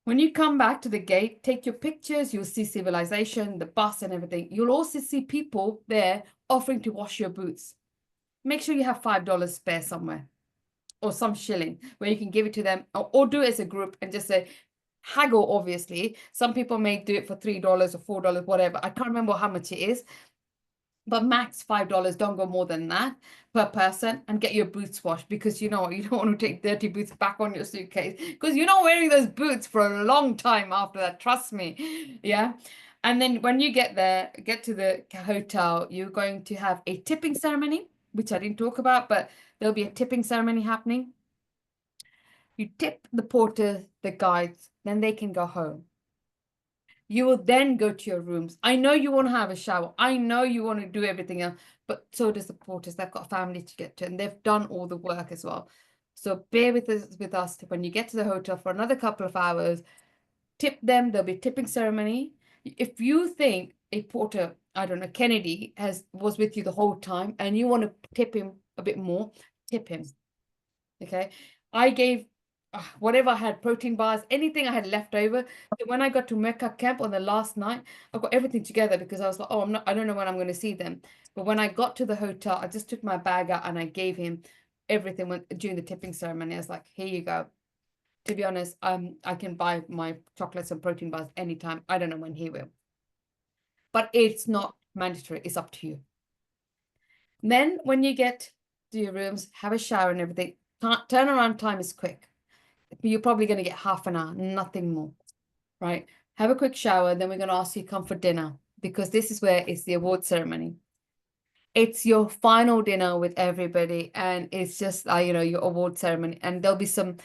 When you come back to the gate, take your pictures. You'll see civilization, the bus and everything. You'll also see people there offering to wash your boots. Make sure you have $5 spare somewhere or some shilling where you can give it to them, or do it as a group and just say, haggle, obviously. Some people may do it for $3 or $4, whatever. I can't remember how much it is, but max $5. Don't go more than that per person, and get your boots washed, because you don't want to take dirty boots back on your suitcase, because you're not wearing those boots for a long time after that, trust me. Yeah. And then when you get to the hotel, you're going to have a tipping ceremony, which I didn't talk about, but there'll be a tipping ceremony happening. You tip the porters, the guides, then they can go home. You will then go to your rooms. I know you want to have a shower. I know you want to do everything else, but so does the porters. They've got family to get to, and they've done all the work as well. So bear with us when you get to the hotel for another couple of hours. Tip them. There'll be a tipping ceremony. If you think a porter, I don't know, Kennedy was with you the whole time and you want to tip him a bit more, tip him. Okay. I gave whatever I had, protein bars, anything I had left over. So when I got to Mecca camp on the last night, I got everything together because I was like, oh, I don't know when I'm going to see them. But when I got to the hotel, I just took my bag out and I gave him everything during the tipping ceremony. I was like, here you go. To be honest, I can buy my chocolates and protein bars anytime. I don't know when he will. But it's not mandatory. It's up to you. Then when you get to your rooms, have a shower and everything. Turnaround time is quick. You're probably going to get half an hour, nothing more, right? Have a quick shower. Then we're going to ask you to come for dinner, because this is where it's the award ceremony. It's your final dinner with everybody, and it's just your award ceremony, and there'll be some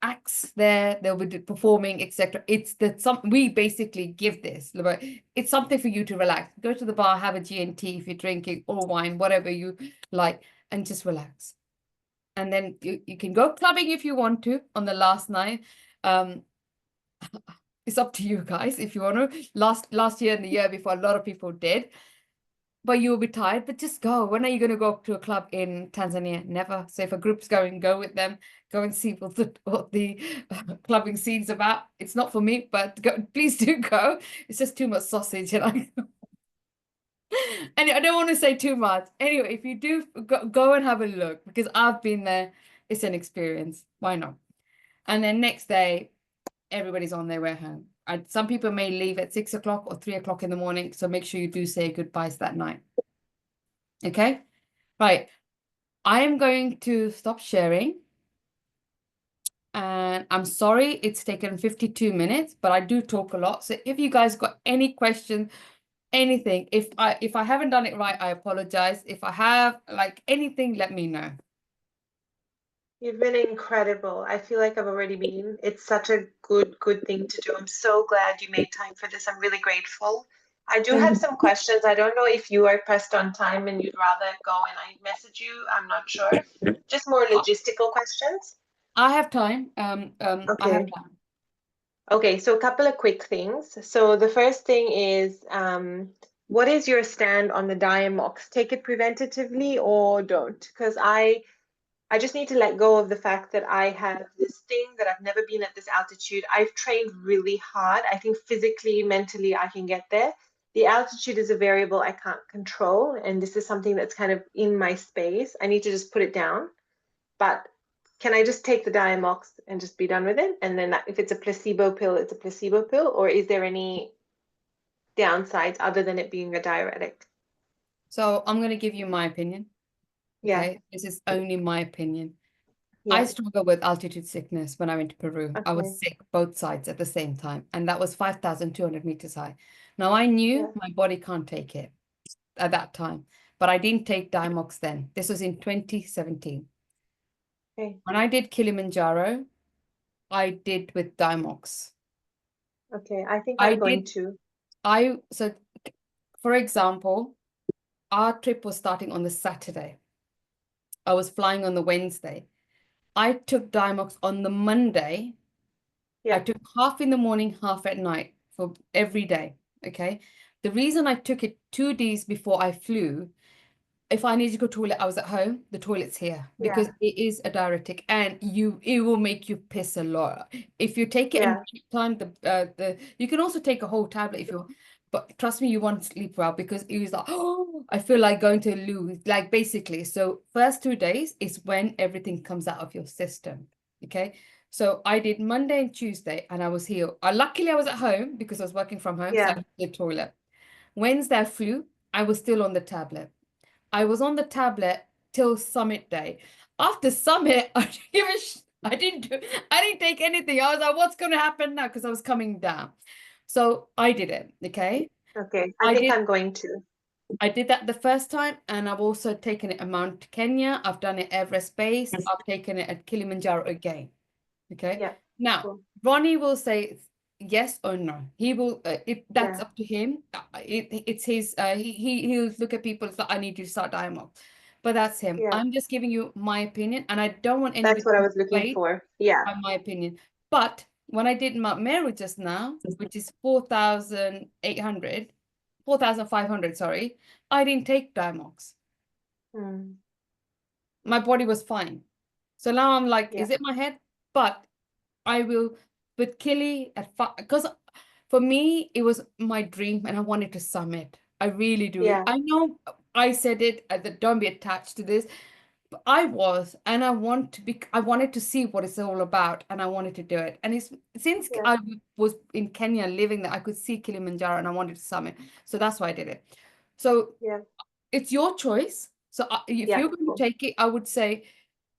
acts there. They'll be performing, etc. We basically give this. It's something for you to relax. Go to the bar, have a G&T if you're drinking, or wine, whatever you like, and just relax. And then you can go clubbing if you want to on the last night. It's up to you guys if you want to. Last year and the year before, a lot of people did. But you will be tired, but just go. When are you going to go to a club in Tanzania? Never. So if a group's going, go with them. Go and see what the clubbing scene's about. It's not for me, but please do go. It's just too much sausage. And And I don't want to say too much. Anyway, if you do, go and have a look because I've been there. It's an experience. Why not? And then next day, everybody's on their way home. Some people may leave at 6 o'clock or 3 o'clock in the morning. So make sure you do say goodbyes that night. Okay? Right. I am going to stop sharing. And I'm sorry it's taken 52 minutes, but I do talk a lot. So if you guys got any questions, anything, if I haven't done it right, I apologize. If I have, like, anything, let me know. You've been incredible. I feel like I've already been. It's such a good thing to do. I'm so glad you made time for this. I'm really grateful. I do have some questions. I don't know if you are pressed on time and you'd rather go and I message you. I'm not sure. Just more logistical questions. I have time. I have Okay. time. Okay, so a couple of quick things. So the first thing is, what is your stand on the Diamox? Take it preventatively or don't? Because I just need to let go of the fact that I have this thing that I've never been at this altitude. I've trained really hard. I think physically, mentally, I can get there. The altitude is a variable I can't control, and this is something that's kind of in my space. I need to just put it down. But can I just take the Diamox and just be done with it? And then if it's a placebo pill, it's a placebo pill, or is there any downsides other than it being a diuretic? So I'm going to give you my opinion. Yeah, Okay. This is only my opinion. I yeah, struggled with altitude sickness when I went to Peru. I okay, was sick both sides at the same time, and that was 5,200 meters high. Now I knew yeah, my body can't take it at that time, but I didn't take Diamox then. This was in 2017. okay, When I did Kilimanjaro, I did with Diamox. okay. I think I I'm going did, to. so for example, our trip was starting on the Saturday. I was flying on the Wednesday. I took Diamox on the Monday. I Yeah, took half in the morning, half at night for every day. Okay. The reason I took it 2 days before I flew, if I need to go to toilet, I was at home, the toilet's here yeah, because it is a diuretic and it will make you piss a lot. If you take it in yeah, time, you can also take a whole tablet if you want, but trust me, you won't sleep well because it was like, oh, I feel like going to lose, like basically. So first 2 days is when everything comes out of your system. Okay. So I did Monday and Tuesday and I was here. Luckily I was at home because I was working from home, so I yeah, went to the toilet. Wednesday I flew, I was still on the tablet. I was on the tablet till summit day. After summit, I didn't give a I didn't take anything. I was like, what's going to happen now? Because I was coming down. So I did it. Okay. okay. I I think did I'm going to. I did that the first time, and I've also taken it at Mount Kenya. I've done it Everest Base. I've taken it at Kilimanjaro again. Okay. Yeah, Now, cool. Ronnie will say yes or no. He will, that's Yeah, up to him. It's his, he'll look at people, it's like, I need you to start dialogue. But that's him. yeah. I'm just giving you my opinion, and I don't want That's anybody what I to was looking wait for. Yeah, by my opinion. But when I did Mount Meru just now, which is 4,800, 4,500, sorry, I didn't take Diamox. mm, My body was fine. So now I'm like, yeah, is it my head? But I will, with Kili at five, because for me, it was my dream and I wanted to summit. I really do. yeah, I know I said it, that don't be attached to this, but I was, and I wanted to see what it's all about and I wanted to do it. And it's since yeah, I was in Kenya living there, I could see Kilimanjaro and I wanted to summit. So that's why I did it. So yeah, it's your choice. So if yeah, you're going to cool. take it, I would say,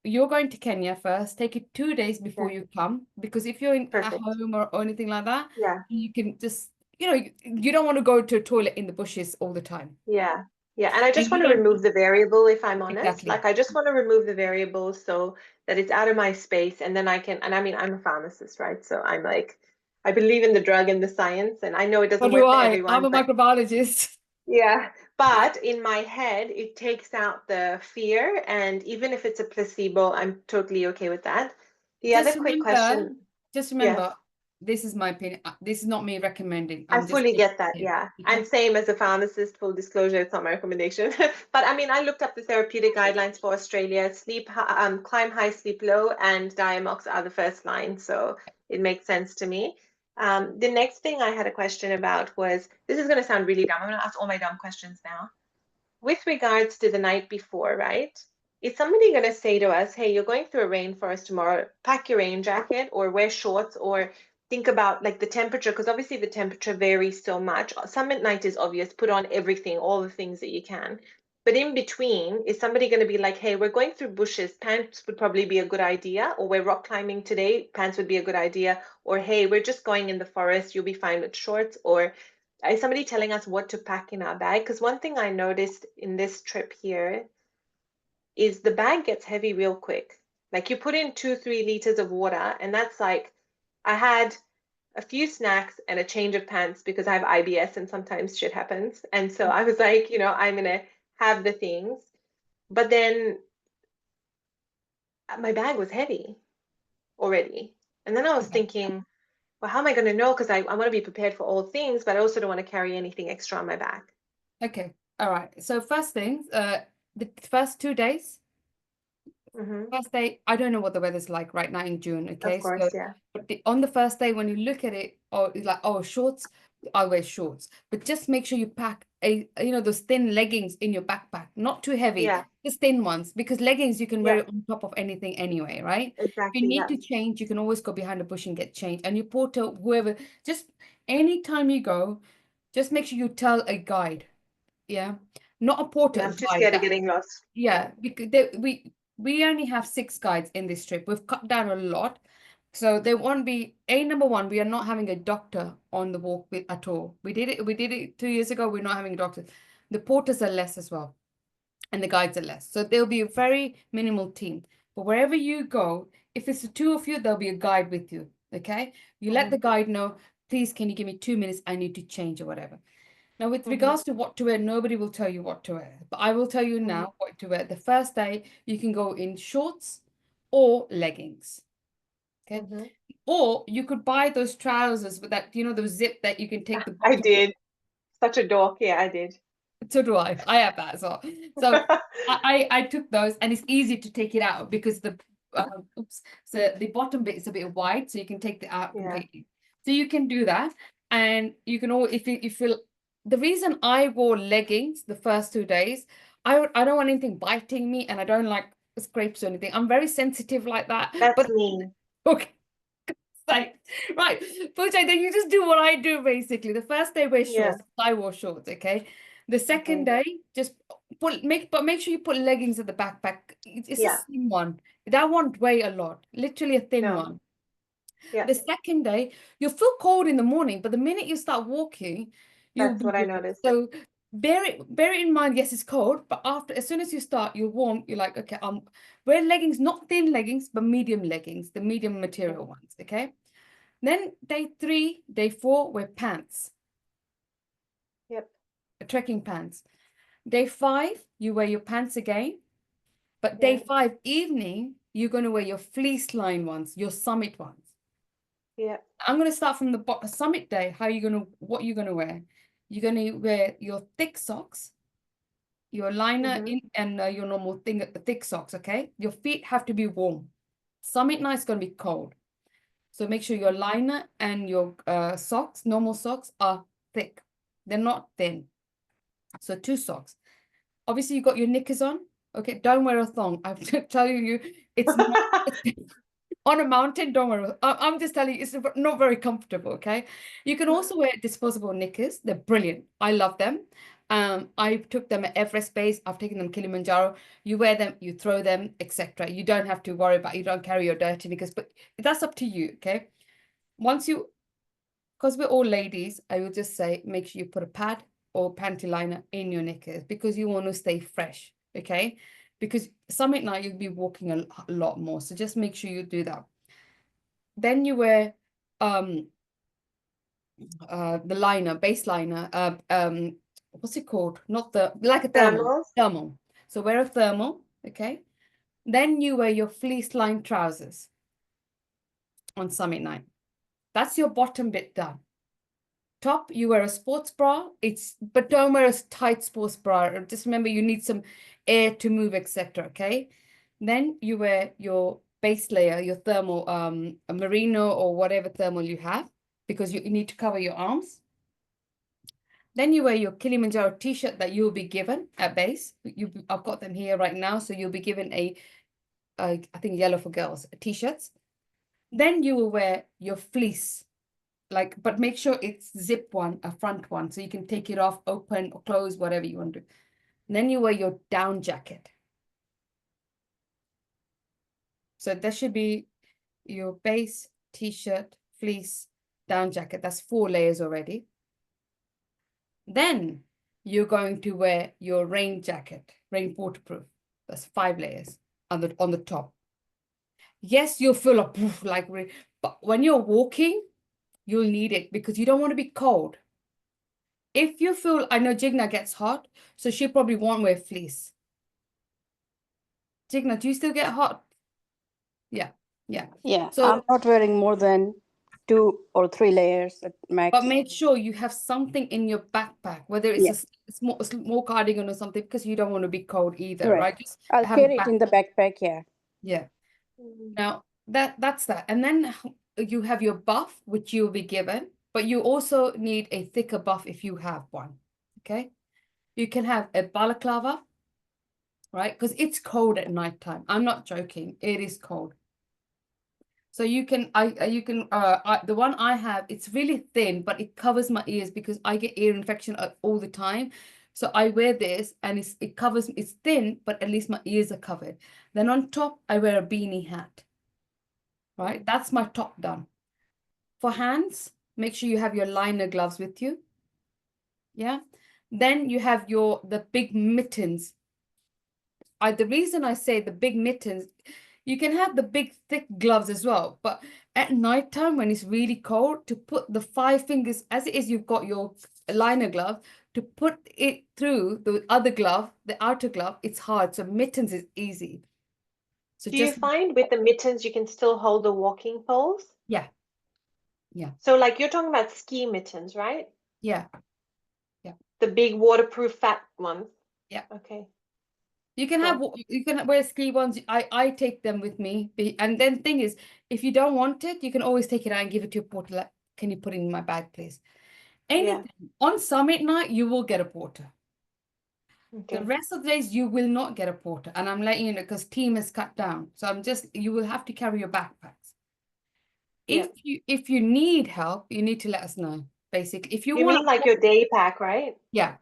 you're going to Kenya first. Take it 2 days before Yeah, you come, because if you're at perfect. home or anything like that, Yeah, you can just, you don't want to go to a toilet in the bushes all the time. yeah, yeah. And I And just you want to don't remove the variable if I'm honest. exactly. Like, I just want to remove the variable so that it's out of my space. And then I can, and I mean, I'm a pharmacist, right? So I'm like, I believe in the drug and the science, and I know it What doesn't do work for I? I'm everyone, a but microbiologist. yeah. But in my head, it takes out the fear. And even if it's a placebo, I'm totally okay with that. The other Just quick remember, question, just yes. remember, this is my opinion. This is not me recommending. I I'm just fully get that. saying, Yeah. okay? And same as a pharmacist, full disclosure, it's not my recommendation. But I mean, I looked up the therapeutic guidelines for Australia. Climb high, sleep low, and Diamox are the first line. So it makes sense to me. The next thing I had a question about was, this is going to sound really dumb. I'm going to ask all my dumb questions now. With regards to the night before, right? Is somebody going to say to us, hey, you're going through a rainforest tomorrow, pack your rain jacket or wear shorts, or think about like the temperature, because obviously the temperature varies so much. Summit night is obvious, put on everything, all the things that you can. But in between, is somebody going to be like, hey, we're going through bushes, pants would probably be a good idea, or we're rock climbing today, pants would be a good idea, or hey, we're just going in the forest, you'll be fine with shorts, or is somebody telling us what to pack in our bag? Because one thing I noticed in this trip here is the bag gets heavy real quick. Like you put in 2-3 liters of water, and that's like, I had a few snacks and a change of pants because I have IBS and sometimes shit happens. And so I was like, I'm gonna have the things. But then my bag was heavy already. And then I was Okay. thinking, well, how am I going to know? Because I want to be prepared for all things, but I also don't want to carry anything extra on my back. Okay. All right. So first things, the first 2 days, Mm-hmm. first day, I don't know what the weather's like right now in June. Of Okay. So course, yeah. but on the first day, when you look at it, or it's like, oh, shorts, I wear shorts. But just make sure you pack those thin leggings in your backpack, not too heavy, Yeah, just thin ones, because leggings you can wear yeah, it on top of anything anyway, right? If you exactly. need Yeah. to change, you can always go behind the bush and get changed. And your porter, whoever, just anytime you go, just make sure you tell a guide. Yeah. Not a porter, Yeah, a I'm too guide. scared of getting lost. Yeah, Yeah. because we only have 6 guides in this trip. We've cut down a lot. So there won't be number one, we are not having a doctor on the walk with at all. We did it 2 years ago. We're not having a doctor. The porters are less as well, and the guides are less. So there'll be a very minimal team. But wherever you go, if it's the two of you, there'll be a guide with you. Okay. You let Mm-hmm. the guide know, please, can you give me 2 minutes? I need to change or whatever. Now, with Mm-hmm. regards to what to wear, nobody will tell you what to wear. But I will tell you Mm-hmm. now what to wear. The first day, you can go in shorts or leggings. Okay. Mm-hmm. Or you could buy those trousers with that, those zip that you can take the I bottom. did. Such a dork. Yeah, I did. So do I. I have that as well. So I took those, and it's easy to take it out because so the bottom bit is a bit wide, so you can take it out Yeah, completely. So you can do that, and you can all if you feel. The reason I wore leggings the first 2 days, I don't want anything biting me, and I don't like scrapes or anything. I'm very sensitive like that. that's But me. okay. Like, right, Pooja, then you just do what I do basically. The first day wear Yeah. shorts, I wore shorts, okay? The second Okay. day, just make sure you put leggings at the backpack. It's a Yeah. thin one. That won't weigh a lot, literally a thin No. one. Yeah. The second day, you'll feel cold in the morning, but the minute you start walking, you'll That's be what I warm. noticed. So bear it in mind, yes, it's cold, but as soon as you start, you're warm, you're like, okay, wear leggings, not thin leggings, but medium leggings, the medium Okay. material ones, okay? Then day 3, day 4, wear pants, Yep. trekking pants. Day 5, you wear your pants again. But day Yeah. 5 evening, you're going to wear your fleece line ones, your summit ones. Yeah. I'm going to start from the summit day. What you're going to wear? You're going to wear your thick socks, your liner Mm-hmm. in, and your normal thick socks, okay? Your feet have to be warm. Summit night is going to be cold. So make sure your liner and your socks, normal socks, are thick. They're not thin. So 2 socks. Obviously, you got your knickers on. Okay, don't wear a thong. I'm telling you, it's not on a mountain. Don't wear. I'm just telling you, it's not very comfortable. Okay, you can also wear disposable knickers. They're brilliant. I love them. I took them at Everest Base. I've taken them Kilimanjaro. You wear them, you throw them, etc. You don't have to worry about. You don't carry your dirty knickers, but that's up to you. Okay, because we're all ladies, I would just say make sure you put a pad or panty liner in your knickers because you want to stay fresh, okay? Because summit night you'll be walking a lot more, so just make sure you do that. Then you wear the liner, base liner, what's it called? Not like a Thermals. thermal. So wear a thermal, okay? Then you wear your fleece lined trousers on summit night. That's your bottom bit done. Top, you wear a sports bra. But don't wear a tight sports bra. Just remember you need some air to move, etc. Okay. Then you wear your base layer, your thermal, a merino or whatever thermal you have. because you need to cover your arms. Then you wear your Kilimanjaro t-shirt that you'll be given at base. I've got them here right now. So you'll be given I think yellow for girls, t-shirts. Then you will wear your fleece, but make sure it's zip one, a front one, so you can take it off, open or close, whatever you want to do. And then you wear your down jacket. So that should be your base, t-shirt, fleece, down jacket. That's 4 layers already. Then you're going to wear your rain jacket, rain waterproof. That's 5 layers on the top. Yes, you'll feel but when you're walking, you'll need it because you don't want to be cold. If you feel, I know Jigna gets hot, so she probably won't wear fleece. Jigna, do you still get hot? Yeah. Yeah, So, I'm not wearing more than 2 or 3 layers at max. but make sure you have something in your backpack, whether it's a small cardigan or something, because you don't want to be cold either, right? Just I'll have a carry it in the backpack, yeah. Yeah. Now that's that. And then you have your buff, which you'll be given, but you also need a thicker buff if you have one. Okay. You can have a balaclava, right? Because it's cold at nighttime. I'm not joking. It is cold. So you can, the one I have, it's really thin, but it covers my ears because I get ear infection all the time. So I wear this and it covers, it's thin, but at least my ears are covered. Then on top, I wear a beanie hat, right? That's my top done. For hands, make sure you have your liner gloves with you. Yeah. Then you have the big mittens. The reason I say the big mittens, you can have the big thick gloves as well, but at nighttime when it's really cold, to put the 5 fingers as it is, you've got your liner glove, to put it through the other glove, the outer glove, it's hard. So mittens is easy. So do you find with the mittens you can still hold the walking poles? Yeah. So like you're talking about ski mittens, right? Yeah. The big waterproof fat ones. Yeah. Okay. You can wear ski ones. I take them with me. And then thing is, if you don't want it, you can always take it out and give it to your porter. Like, can you put it in my bag, please? Anything. On summit night, you will get a porter. Okay. The rest of the days, you will not get a porter. And I'm letting you know because team has cut down. So you will have to carry your backpacks. If you need help, you need to let us know. Basically, if you want mean like your day pack, right? Yeah.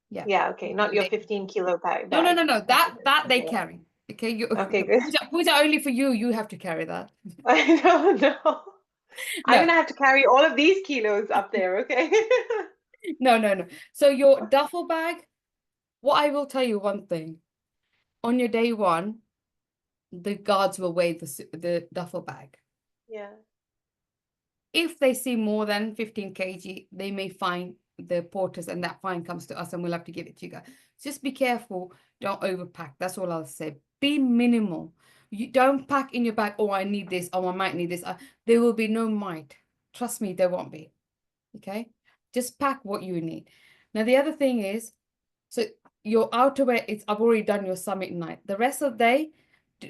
Yeah, okay. Not your 15 kilo bag. No. That they carry. Okay. Okay, good. Who's only for you? You have to carry that. I don't know. I'm No. gonna have to carry all of these kilos up there, okay? No. So your duffel bag, what I will tell you one thing. On your day one, the guards will weigh the duffel bag. Yeah. If they see more than 15 kg, they may fine the porters and that fine comes to us and we'll have to give it to you guys. Just be careful. Don't overpack. That's all I'll say. Be minimal. You don't pack in your bag, oh, I need this. Oh, I might need this. There will be no might. Trust me, there won't be. Okay? Just pack what you need. Now, the other thing is, so your outerwear, I've already done your summit night. The rest of the day,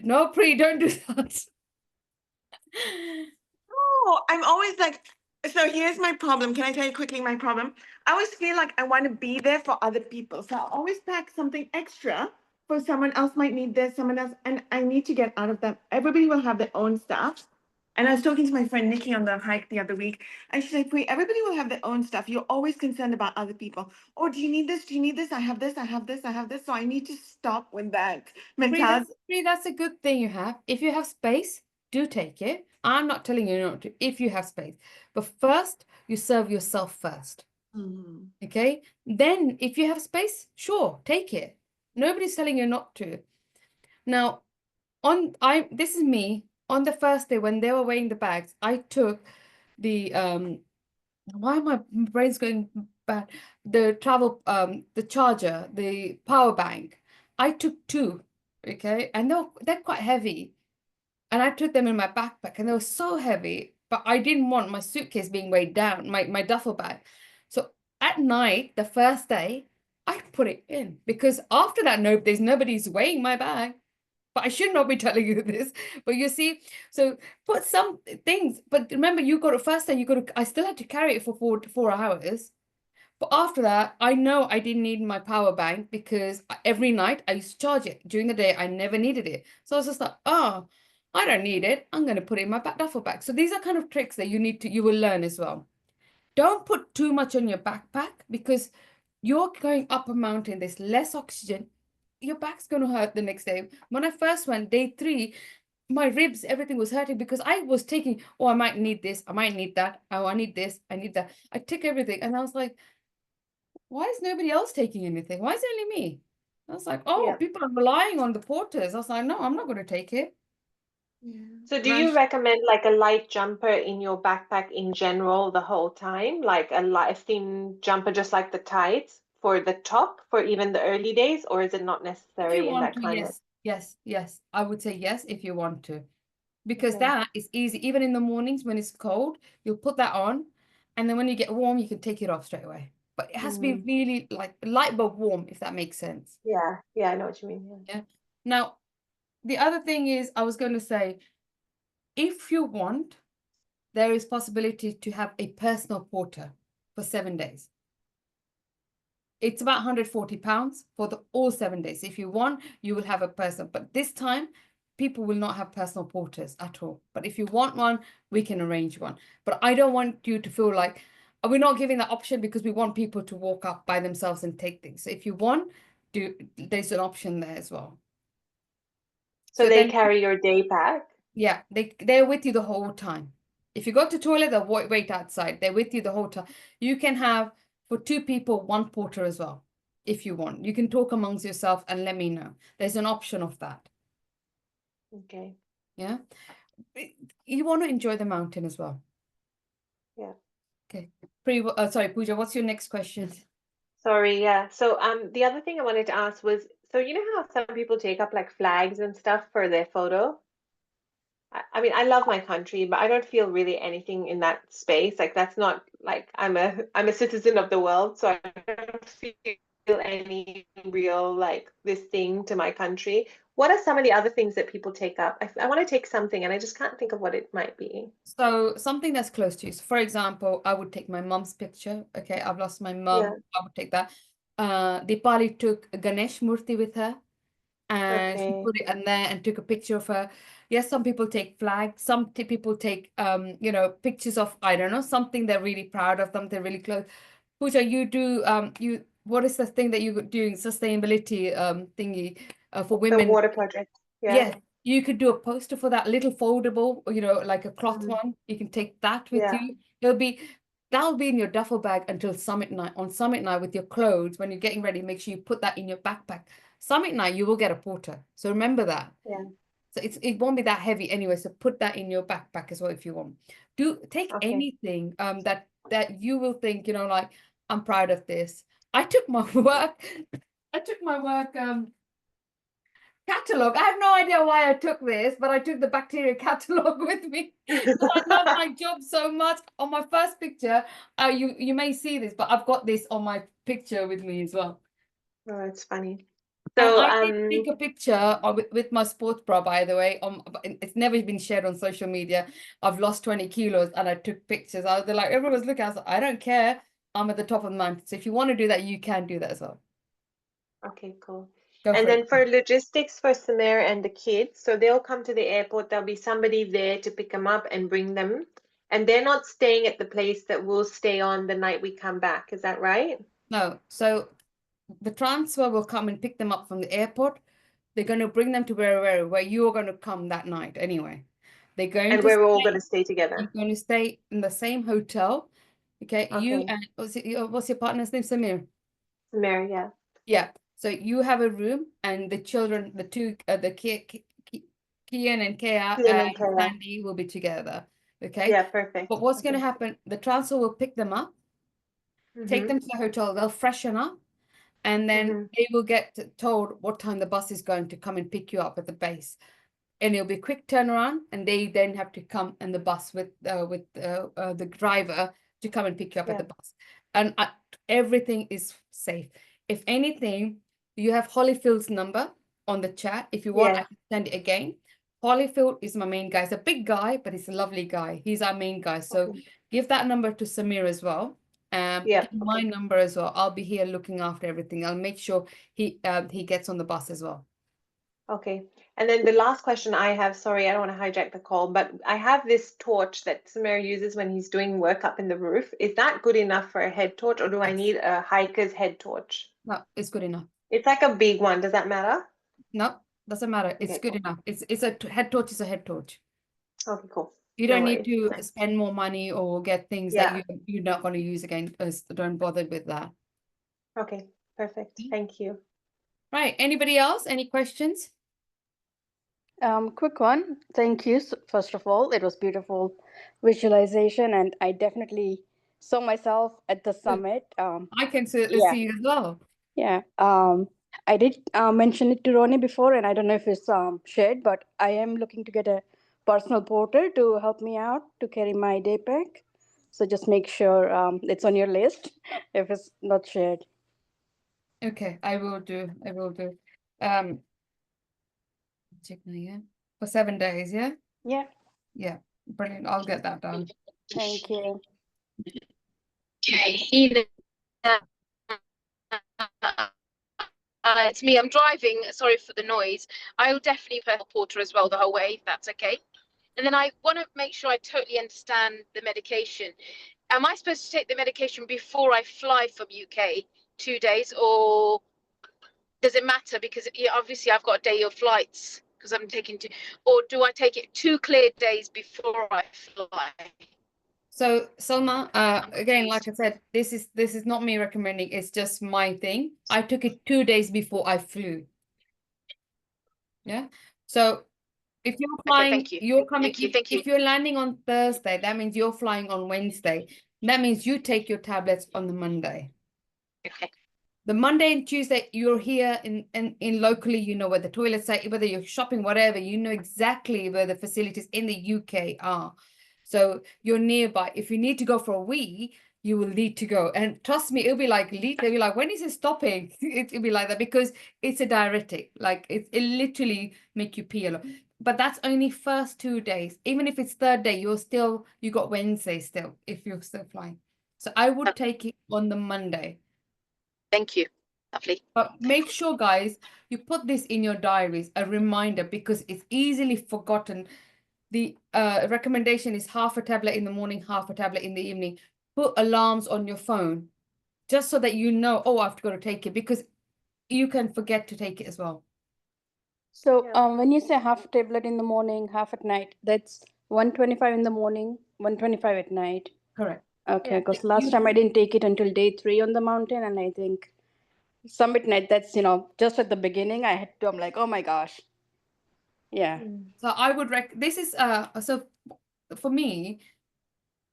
don't do that. Oh, I'm always like, so here's my problem. Can I tell you quickly my problem? I always feel like I want to be there for other people. So I always pack something extra for someone else might need this, someone else, and I need to get out of that. Everybody will have their own stuff. And I was talking to my friend Nikki on the hike the other week, and she's like, "Wait, everybody will have their own stuff. You're always concerned about other people. Oh, do you need this? Do you need this? I have this, I have this, I have this." So I need to stop with that mentality. That's a good thing you have. If you have space, do take it. I'm not telling you not to, if you have space. But first, you serve yourself first. Okay? Then, if you have space, sure, take it. Nobody's telling you not to. Now, this is me. On the first day when they were weighing the bags, I took the why my brain's going bad? The travel the charger, the power bank. I took 2, okay, and they're quite heavy, and I took them in my backpack, and they were so heavy. But I didn't want my suitcase being weighed down, my duffel bag. So at night, the first day, I put it in because after that, nobody's weighing my bag. but I should not be telling you this. But you see, so put some things. But remember, you got to first time you got to. I still had to carry it for 4 hours. But after that, I know I didn't need my power bank because every night I used to charge it. During the day, I never needed it. So I was just like, oh, I don't need it. I'm going to put it in my duffel bag. So these are kind of tricks that you will learn as well. Don't put too much on your backpack because you're going up a mountain. There's less oxygen. Your back's going to hurt the next day. When I first went, day 3, my ribs, everything was hurting because I was taking, oh, I might need this. I might need that. Oh, I need this. I need that. I took everything. And I was like, why is nobody else taking anything? Why is it only me? I was like, oh, Yeah. people are relying on the porters. I was like, no, I'm not going to take it. So do And you recommend like a light jumper in your backpack in general the whole time? Like a thin jumper, just like the tights for the top for even the early days, or is it not if you necessary in want that to, climate? yes. I would say yes if you want to. Because Okay. that is easy. Even in the mornings when it's cold, you'll put that on. And then when you get warm, you can take it off straight away. But it has to be Mm, really like light but warm, if that makes sense. yeah, I know what you mean. Yeah. Yeah. Now, the other thing is, I was going to say, if you want, there is possibility to have a personal porter for 7 days. It's about £140 for all 7 days. If you want, you will have a person. But this time, people will not have personal porters at all. But if you want one, we can arrange one. But I don't want you to feel like we're not giving that option because we want people to walk up by themselves and take things. So if you want, there's an option there as well. So So they then, carry your day pack? yeah, they're with you the whole time. If you go to toilet, they'll wait outside. They're with you the whole time. You can have, for 2 people, 1 porter as well, if you want. You can talk amongst yourself and let me know. There's an option of that. Okay. Yeah. You want to enjoy the mountain as well. Yeah. Okay. Sorry, Pooja, what's your next question? Sorry, yeah. So the other thing I wanted to ask was, so you know how some people take up like flags and stuff for their photo? I mean, I love my country, but I don't feel really anything in that space. Like that's not like I'm a citizen of the world, so I don't feel any real like this thing to my country. What are some of the other things that people take up? I want to take something and I just can't think of what it might be. So something that's close to you. So for example, I would take my mum's picture. Okay, I've lost my Yeah. mum. I would take that. Dipali took a Ganesh Murti with her, and she Okay. put it in there and took a picture of her. Yes, some people take flags. Some people take pictures of, I don't know, something they're really proud of, something really close. Pooja, you do what is the thing that you're doing, sustainability thingy for The women? water project. Yeah. Yes, you could do a poster for that, little foldable, like a cloth Mhm. one. You can take that with Yeah. you. That'll be in your duffel bag until summit night. On summit night with your clothes, when you're getting ready, make sure you put that in your backpack. Summit night, you will get a porter. So remember that. Yeah. So it won't be that heavy anyway. So put that in your backpack as well if you want. Take Okay. anything that you will think, like, I'm proud of this. I took my work catalog. I have no idea why I took this, but I took the bacteria catalog with me. I love my job so much. On my first picture, you may see this, but I've got this on my picture with me as well. Oh, that's funny. And So I did take a picture with my sports bra, by the way. It's never been shared on social media. I've lost 20 kilos and I took pictures. They're like, everyone's looking. I was like, I don't care. I'm at the top of the mountain. So if you want to do that, you can do that as well. okay, cool. Go And for then it. for logistics for Samir and the kids, so they'll come to the airport, there'll be somebody there to pick them up and bring them. And they're not staying at the place that we'll stay on the night we come back. Is that right? No, so the transfer will come and pick them up from the airport. They're going to bring them to where you're going to come that night anyway. They're going And to we're all stay, going to stay you're together. going to stay in the same hotel. Okay, you Okay. and what's your partner's name? Samir. Samir, yeah. Yeah. So you have a room, and the children, the two, Kian and Kea Ian and and Kayla. Sandy will be together. Okay. Yeah, perfect. But what's going to Okay. happen? The transfer will pick them up, take them to the hotel. They'll freshen up, and then they will get told what time the bus is going to come and pick you up at the base. And it'll be a quick turnaround, and they then have to come in the bus with the driver to come and pick you up at Yeah. the bus. And everything is safe. If anything, you have Holyfield's number. on the chat. If you want, I Yeah. can send it again. Holyfield is my main guy. He's a big guy, but he's a lovely guy. He's our main guy. So Okay. give that number to Samir as well. Yeah. Give my Okay. number as well. I'll be here looking after everything. I'll make sure he gets on the bus as well. Okay. And then the last question I have, sorry, I don't want to hijack the call, but I have this torch that Samir uses when he's doing work up in the roof. Is that good enough for a head torch, or do I Yes. need a hiker's head torch? No, it's good enough. It's like a big one. Does that matter? No, doesn't matter. It's Okay, good cool. enough. It's a head torch is a head torch. Okay, cool. You No don't need worries. to Thanks. spend more money or get things that Yeah. you're not going to use again. Don't bother with that. Okay, perfect. Okay. Thank you. Right. Anybody else? Any questions? Quick one. Thank you. First of all, it was beautiful visualization, and I definitely saw myself at the summit. I can see Yeah. you as well. Yeah. I did mention it to Ronnie before, and I don't know if it's shared, but I am looking to get a personal porter to help me out to carry my day pack. So just make sure it's on your list if it's not shared. Okay, I will do. I will do. Check now, yeah. For 7 days, yeah? Yeah. Yeah. Brilliant. I'll get that done. Thank you. Okay, it's me. I'm driving. Sorry for the noise. I'll definitely put a porter as well the whole way, if that's okay. And then I want to make sure I totally understand the medication. Am I supposed to take the medication before I fly from UK 2 days, or does it matter? Because yeah, obviously I've got a day of flights because I'm taking two, or do I take it 2 clear days before I fly? So Salma, again, like I said, this is not me recommending, it's just my thing. I took it 2 days before I flew. Yeah. So if you're Okay, flying, thank you. you're coming, Thank you. Thank you. if you're landing on Thursday, that means you're flying on Wednesday. That means you take your tablets on the Monday. Okay. The Monday and Tuesday, you're here in locally, you know where the toilets are, whether you're shopping, whatever, you know exactly where the facilities in the UK are. So you're nearby. If you need to go for a wee, you will need to go. And trust me, it'll be like, they'll be like, when is it stopping? It'll be like that because it's a diuretic. Like it literally make you pee a lot. But that's only first 2 days. Even if it's third day, you got Wednesday still, if you're still flying. So I would take it on the Monday. Thank you. Lovely. But make sure, guys, you put this in your diaries, a reminder, because it's easily forgotten. The recommendation is half a tablet in the morning, half a tablet in the evening. Put alarms on your phone just so that you know, oh, I have to go to take it, because you can forget to take it as well. So Yeah. when you say half a tablet in the morning, half at night, that's 125 in the morning, 125 at night. Correct. Okay, Yeah. because last time I didn't take it until day 3 on the mountain, and I think summit night, that's, just at the beginning, I had to, I'm like, oh my gosh. Yeah. So I would this is so for me,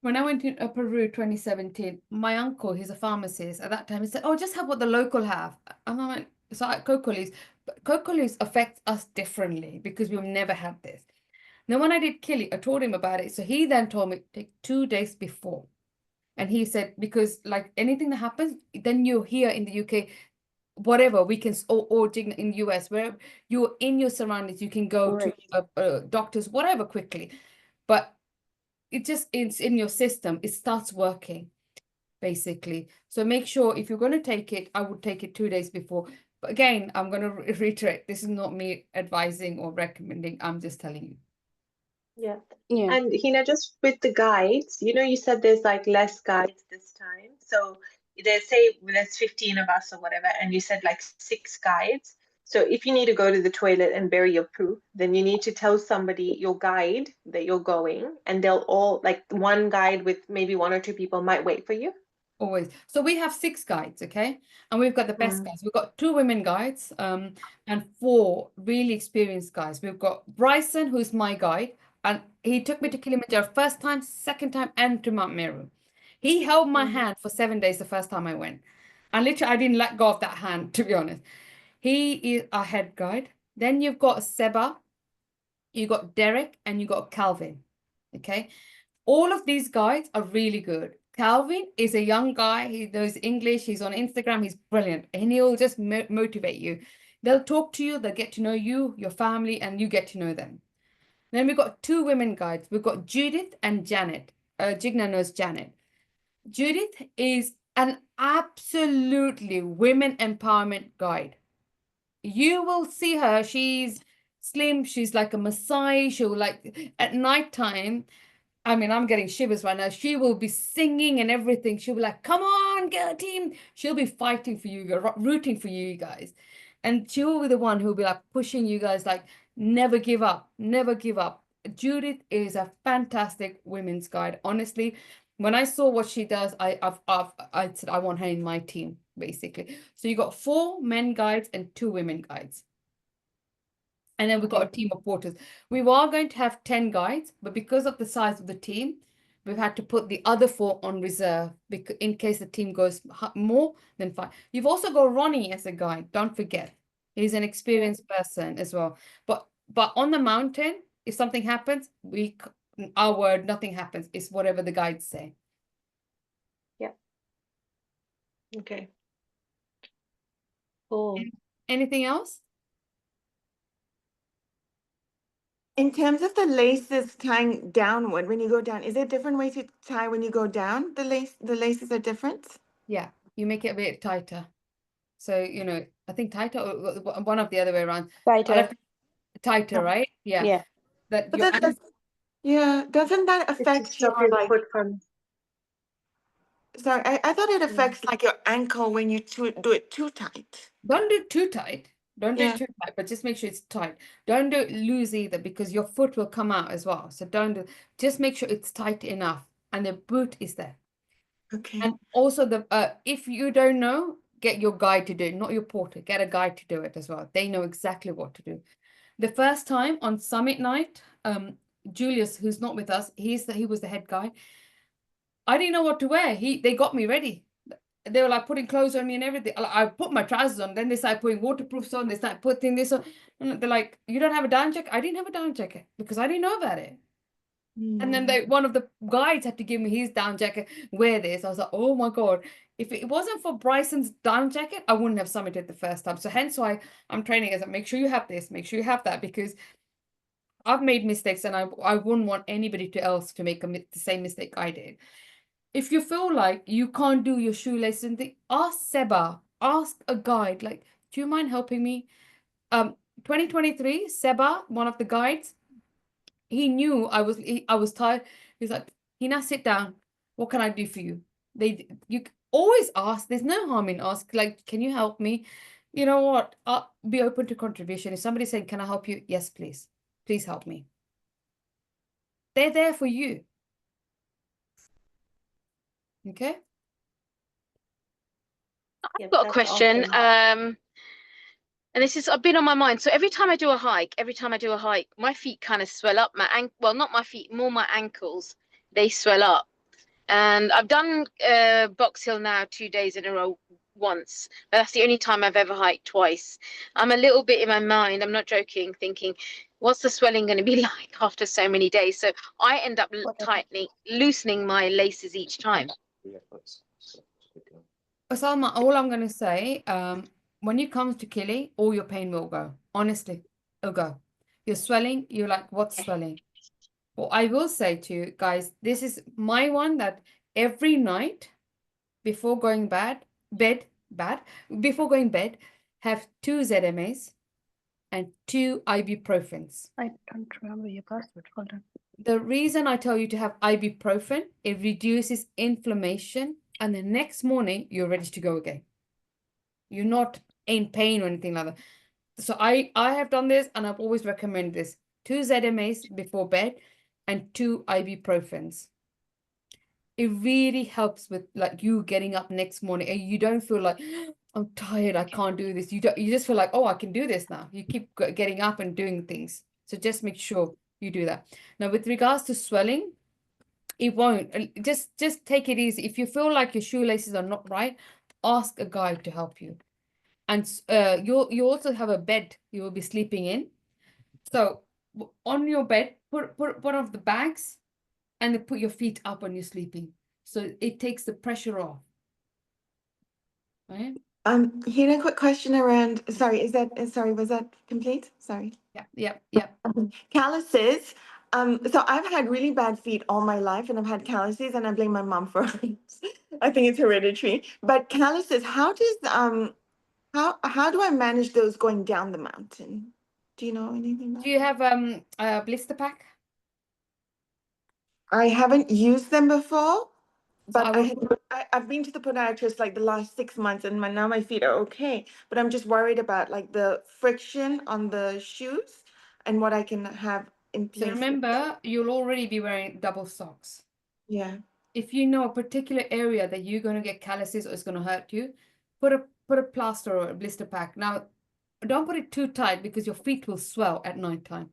when I went to Peru 2017, my uncle, he's a pharmacist at that time, he said, oh, just have what the local have. And I went, so cocoa leaves affect us differently because we've never had this. Now, when I did Kili, I told him about it. So he then told me take 2 days before. And he said, because like anything that happens, then you're here in the UK, whatever we can, or in the US, where you're in your surroundings, you can go Right. to doctors, whatever, quickly. But it's in your system, it starts working basically. So make sure if you're going to take it, I would take it 2 days before. But again, I'm going to reiterate, this is not me advising or recommending, I'm just telling you. Yeah. Yeah. And Hina, just with the guides, you said there's like less guides this time. So there's 15 of us or whatever, and you said like 6 guides. So if you need to go to the toilet and bury your poop, then you need to tell somebody, your guide, that you're going, and they'll all, like one guide with maybe 1 or 2 people might wait for you. Always. So we have 6 guides, okay? And we've got the best guides. We've got 2 women guides and 4 really experienced guys. We've got Bryson, who's my guide, and he took me to Kilimanjaro first time, second time, and to Mount Meru. He held my hand for 7 days the first time I went. And literally, I didn't let go of that hand, to be honest. He is our head guide. Then you've got Seba, you got Derek, and you got Calvin, okay? All of these guys are really good. Calvin is a young guy. He knows English. He's on Instagram. He's brilliant. And he'll just motivate you. They'll talk to you, they'll get to know you, your family, and you get to know them. Then we've got two women guides. We've got Judith and Janet. Jigna knows Janet. Judith is an absolutely women empowerment guide. You will see her. She's slim. She's like a Maasai. She'll like at nighttime. I mean, I'm getting shivers right now. She will be singing and everything. She'll be like, come on, girl team. She'll be fighting for you, rooting for you guys. And she will be the one who'll be like pushing you guys, like, never give up, never give up. Judith is a fantastic women's guide. Honestly, when I saw what she does, I said, I want her in my team, basically. So you got 4 men guides and 2 women guides. And then we've got a team of porters. We were going to have 10 guides, but because of the size of the team, we've had to put the other 4 on reserve because in case the team goes more than 5. You've also got Ronnie as a guide. Don't forget, he's an experienced person as well. But on the mountain, if something happens, our word, nothing happens. It's whatever the guides say. Yeah. Okay. Cool. Anything else? In terms of the laces tying downward, when you go down, is there a different way to tie when you go down? The laces are different? Yeah, you make it a bit tighter. So, you know, I think tighter or one of the other way around. Tighter. Tighter, right? Yeah. Yeah. That But your yeah, doesn't that It's to affect stop your your like, foot from. sorry, I thought it affects like your ankle when you do it too tight. don't do it too tight. Don't do Yeah. it too tight, but just make sure it's tight. Don't do it loose either because your foot will come out as well. So just make sure it's tight enough and the boot is there. Okay. And also if you don't know, get your guide to do it, not your porter. Get a guide to do it as well. They know exactly what to do. The first time on summit night, Julius, who's not with us, he was the head guide. I didn't know what to wear. They got me ready. They were like putting clothes on me and everything. I put my trousers on. Then they started putting waterproofs on. They started putting this on. And they're like, you don't have a down jacket? I didn't have a down jacket because I didn't know about it. And then one of the guides had to give me his down jacket. Wear this. I was like, oh my God. If it wasn't for Bryson's down jacket, I wouldn't have summited the first time. So hence why I'm training as like, make sure you have this, make sure you have that, because I've made mistakes and I wouldn't want anybody else to make the same mistake I did. If you feel like you can't do your shoelaces and thing, ask Seba, ask a guide, like, do you mind helping me? 2023, Seba, one of the guides, he knew I was tired. He's like, Hina, sit down. What can I do for you? You always ask. There's no harm in ask. Like, can you help me? You know what? I'll be open to contribution. If somebody's saying, can I help you? Yes, please. Please help me. They're there for you. Okay. I've got a question. Awesome. And this is, I've been on my mind. So every time I do a hike, my feet kind of swell up. Well, not my feet, more my ankles. They swell up. And I've done Box Hill now 2 days in a row once. But that's the only time I've ever hiked twice. I'm a little bit in my mind, I'm not joking, thinking, what's the swelling going to be like after so many days? So I end up loosening my laces each time. Salma, all I'm going to say, when it comes to Kili, all your pain will go. Honestly, it'll go. You're swelling, you're like, what's swelling? Well, I will say to you guys, this is my one that every night before going before going bed, have 2 ZMAs and 2 ibuprofens. I don't remember your password. Hold on. The reason I tell you to have ibuprofen, it reduces inflammation, and the next morning you're ready to go again. You're not in pain or anything like that. So I have done this and I've always recommended this. 2 ZMAs before bed and 2 ibuprofens. It really helps with like you getting up next morning and you don't feel like I'm tired, I can't do this. You just feel like, oh, I can do this now. You keep getting up and doing things. So just make sure you do that. Now, with regards to swelling, it won't. Just take it easy. If you feel like your shoelaces are not right, ask a guide to help you. And you also have a bed you will be sleeping in. So on your bed, put one of the bags and then put your feet up when you're sleeping. So it takes the pressure off. Right? Here a quick question around, sorry, was that complete? Sorry. Yeah. Calluses. So I've had really bad feet all my life, and I've had calluses, and I blame my mom for it. I think it's hereditary. But calluses, how do I manage those going down the mountain? Do you know anything about Do you have a blister pack? I haven't used them before, So I but would I've been to the podiatrist like the last 6 months, and now my feet are okay. But I'm just worried about like the friction on the shoes and what I can have in So place. remember, you'll already be wearing double socks. Yeah. If you know a particular area that you're going to get calluses or it's going to hurt you, put a plaster or a blister pack. Now, don't put it too tight because your feet will swell at nighttime.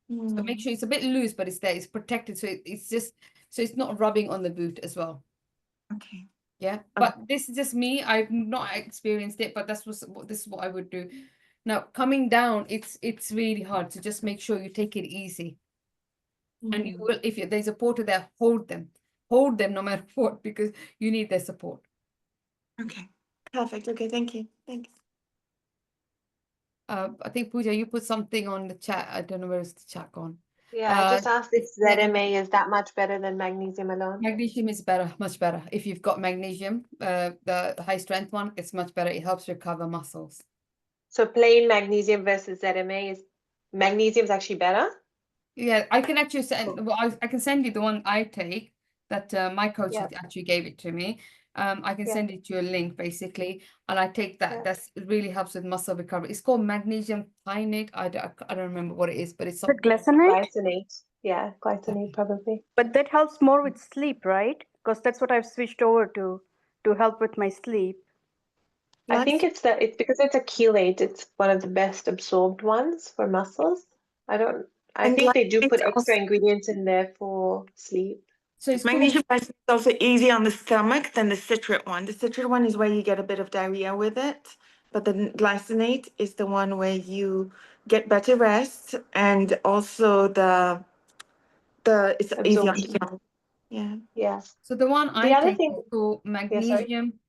So make sure it's a bit loose, but it's there. It's protected, so it's just so it's not rubbing on the boot as well. Okay. Yeah, but this is just me. I've not experienced it, but this is what I would do. Now, coming down, it's really hard. So just make sure you take it easy. And you will, if there's a porter there, hold them no matter what, because you need their support. Okay. Perfect. Okay. Thank you. Thanks. I think Pooja, you put something on the chat. I don't know where is the chat gone. Yeah, I just asked if ZMA. ZMA is that much better than magnesium alone. Magnesium is better, much better. If you've got magnesium, the high strength one, it's much better. It helps recover muscles. So plain magnesium versus ZMA is magnesium is actually better. Yeah, I can actually send. Well, I can send you the one I take that my coach Yeah. actually gave it to me. I can Yeah. send it to you a link basically, and I take that. Yeah. That's it really helps with muscle recovery. It's called magnesium thionate. I don't remember what it is, but it's The something. glycinate, Glycinate. Yeah, glycinate probably. but that helps more with sleep, right? Because that's what I've switched over to help with my sleep. I think it's because it's a chelate. It's one of the best absorbed ones for muscles. I And think they do put glycinate's extra also- ingredients in there for sleep. So it's called, Magnesium glycinate is also easy on the stomach than the citrate one. The citrate one is where you get a bit of diarrhea with it, but the glycinate is the one where you get better rest and also it's easy on the Absorption. stomach. Yeah. Yeah. so the one I The other take thing, is called yeah, sorry. magnesium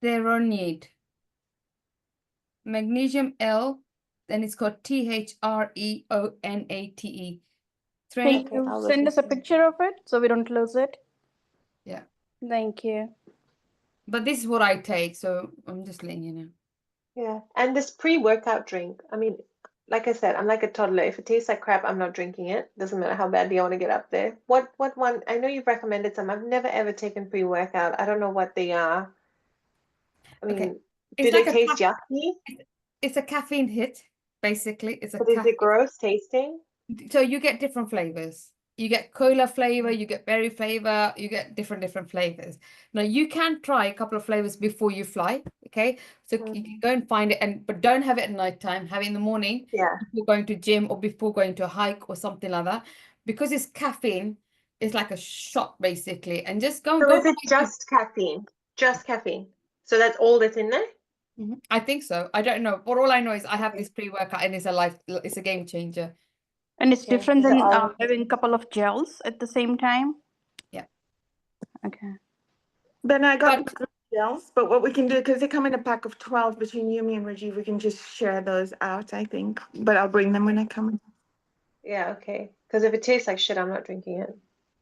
threonate. Magnesium L, then it's called THREONATE. Can Train. Okay, you I'll send look us a into it. picture of it so we don't lose it? Yeah. Thank you. But this is what I take, so I'm just letting you know. Yeah, and this pre-workout drink, I mean, like I said, I'm like a toddler. If it tastes like crap, I'm not drinking it. Doesn't matter how badly I want to get up there. What one? I know you've recommended some. I've never ever taken pre-workout. I don't know what they are. I Okay. mean, It's do like they taste yucky? it's a caffeine hit, basically. It's a But is it gross tasting? So you get different flavors. You get cola flavor, you get berry flavor, you get different flavors. Now you can try a couple of flavors before you fly, okay? So you can go and find it, but don't have it at nighttime. Have it in the morning Yeah. before going to gym or before going to a hike or something like that. Because it's caffeine, it's like a shot basically. And just So is it just caffeine? Just caffeine. So that's all that's in there? I think so. I don't know. But all I know is I have Okay. this pre-workout and it's a game changer. And it's Okay, different so than I'll having a couple of gels at the same time? Yeah. Okay. Then I got gels, but what we can do, because they come in a pack of 12 between you, me, and Rajiv, we can just share those out, I think. But I'll bring them when I come. Yeah, okay. Because if it tastes like shit, I'm not drinking it.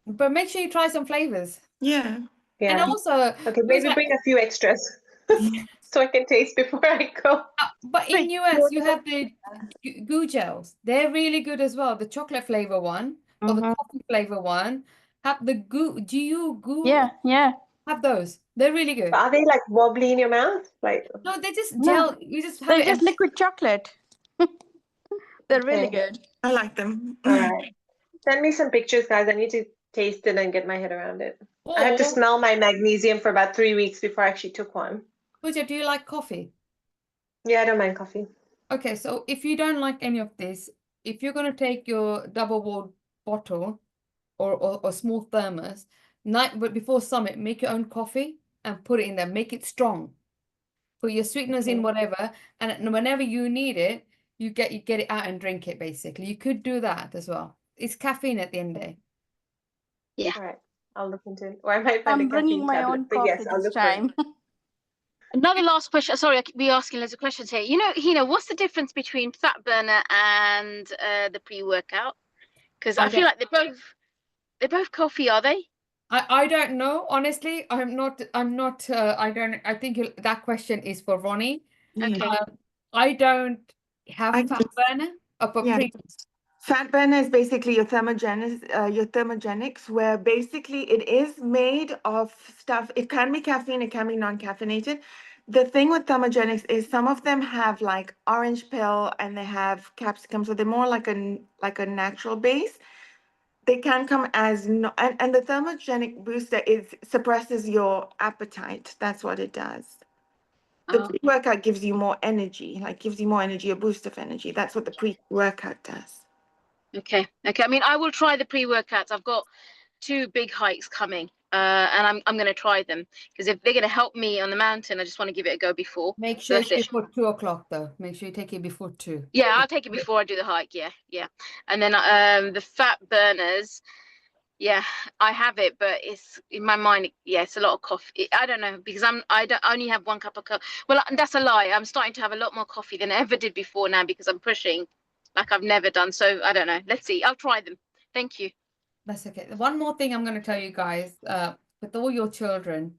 But make sure you try some flavors. Yeah. And Yeah. also, Okay, maybe bring a few extras so I can taste before I go. but in US, you have the goo gels. They're really good as well. The chocolate flavor one or the coffee flavor one. Have the goo. Do you goo? Yeah. Have those. They're really good. But are they like wobbly in your mouth? Like, No, they're just No. gel. You just have They're it. just liquid chocolate. They're really okay. good. I like them. All right. Send me some pictures, guys. I need to taste it and get my head around it. I had to Or, smell my magnesium for about 3 weeks before I actually took one. Pooja, do you like coffee? Yeah, I don't mind coffee. Okay, so if you don't like any of this, if you're going to take your double-walled bottle or small thermos, but before summit, make your own coffee and put it in there. Make it strong. Put your sweeteners in, Okay. whatever, and whenever you need it, you get it out and drink it, basically. You could do that as well. It's caffeine at the end of the day. Yeah. All right. I'll look into it. Or I might find a I'm bringing caffeine my tablet. own But yes, coffee I'll this look for it. time. Another last question. Sorry, I keep be asking loads of questions here. You know, Hina, what's the difference between fat burner and the pre-workout? Because I feel like they're both coffee, are they? I don't know, honestly. I think that question is for Ronnie. Okay. I don't have I fat burner, but yeah. pre Fat burner is basically your thermogenics, where basically it is made of stuff. It can be caffeine, it can be non-caffeinated. The thing with thermogenics is some of them have like orange pill and they have capsicum, so they're more like a natural base. They can come as no, and the thermogenic booster is suppresses your appetite. That's what it does. The Oh, pre-workout gives you more energy, a boost of energy. That's what the pre-workout does. okay. I mean, I will try the pre-workouts. I've got 2 big hikes coming, and I'm going to try them because if they're going to help me on the mountain, I just want to give it a go before. make So sure that's it's it. before 2 o'clock though. Make sure you take it before 2. Yeah, I'll take it before I do the hike. Yeah. And then the fat burners. Yeah, I have it, but it's in my mind. Yeah, it's a lot of coffee. I don't know because I don't only have 1 cup of coffee. Well, that's a lie. I'm starting to have a lot more coffee than I ever did before now because I'm pushing like I've never done. So I don't know. Let's see. I'll try them. Thank you. That's okay. One more thing I'm going to tell you guys, with all your children,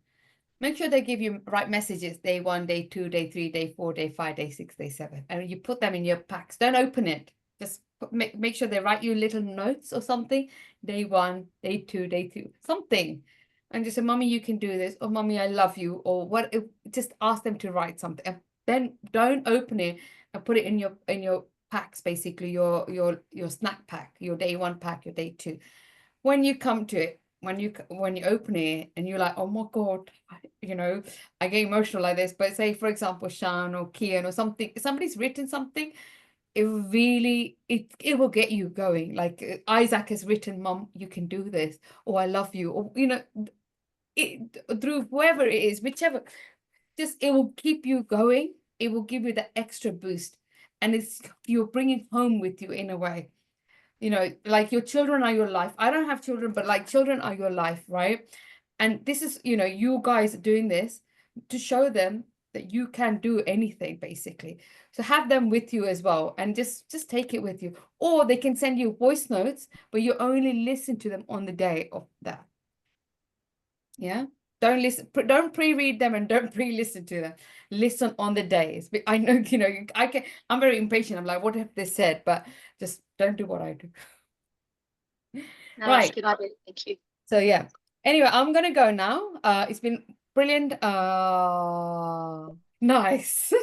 make sure they give you right messages day 1, day 2, day 3, day 4, day 5, day 6, day 7. And you put them in your packs. Don't open it. Just make sure they write you little notes or something. Day 1, day 2, day 3, something. And just say, Mommy, you can do this. Or Mommy, I love you. Or what? Just ask them to write something. And then don't open it and put it in your packs, basically your snack pack, your day 1 pack, your day 2. When you come to it, when you open it and you're like, oh my God, I get emotional like this. But say, for example, Shan or Kian or something, somebody's written something, it will get you going. Like Isaac has written, Mom, you can do this, or I love you, or through whoever it is, whichever, just it will keep you going. It will give you the extra boost, and you're bringing home with you in a way. Like your children are your life. I don't have children, but like children are your life, right? And this is, you guys doing this to show them that you can do anything, basically. So have them with you as well, and just take it with you. Or they can send you voice notes, but you only listen to them on the day of that. Yeah. Don't pre-read them and don't pre-listen to them. Listen on the days. I know, I'm very impatient. I'm like, what have they said? But just don't do what I do. No, that's Right. a good idea. Thank you. So yeah. Anyway, I'm gonna go now. It's been brilliant. Nice.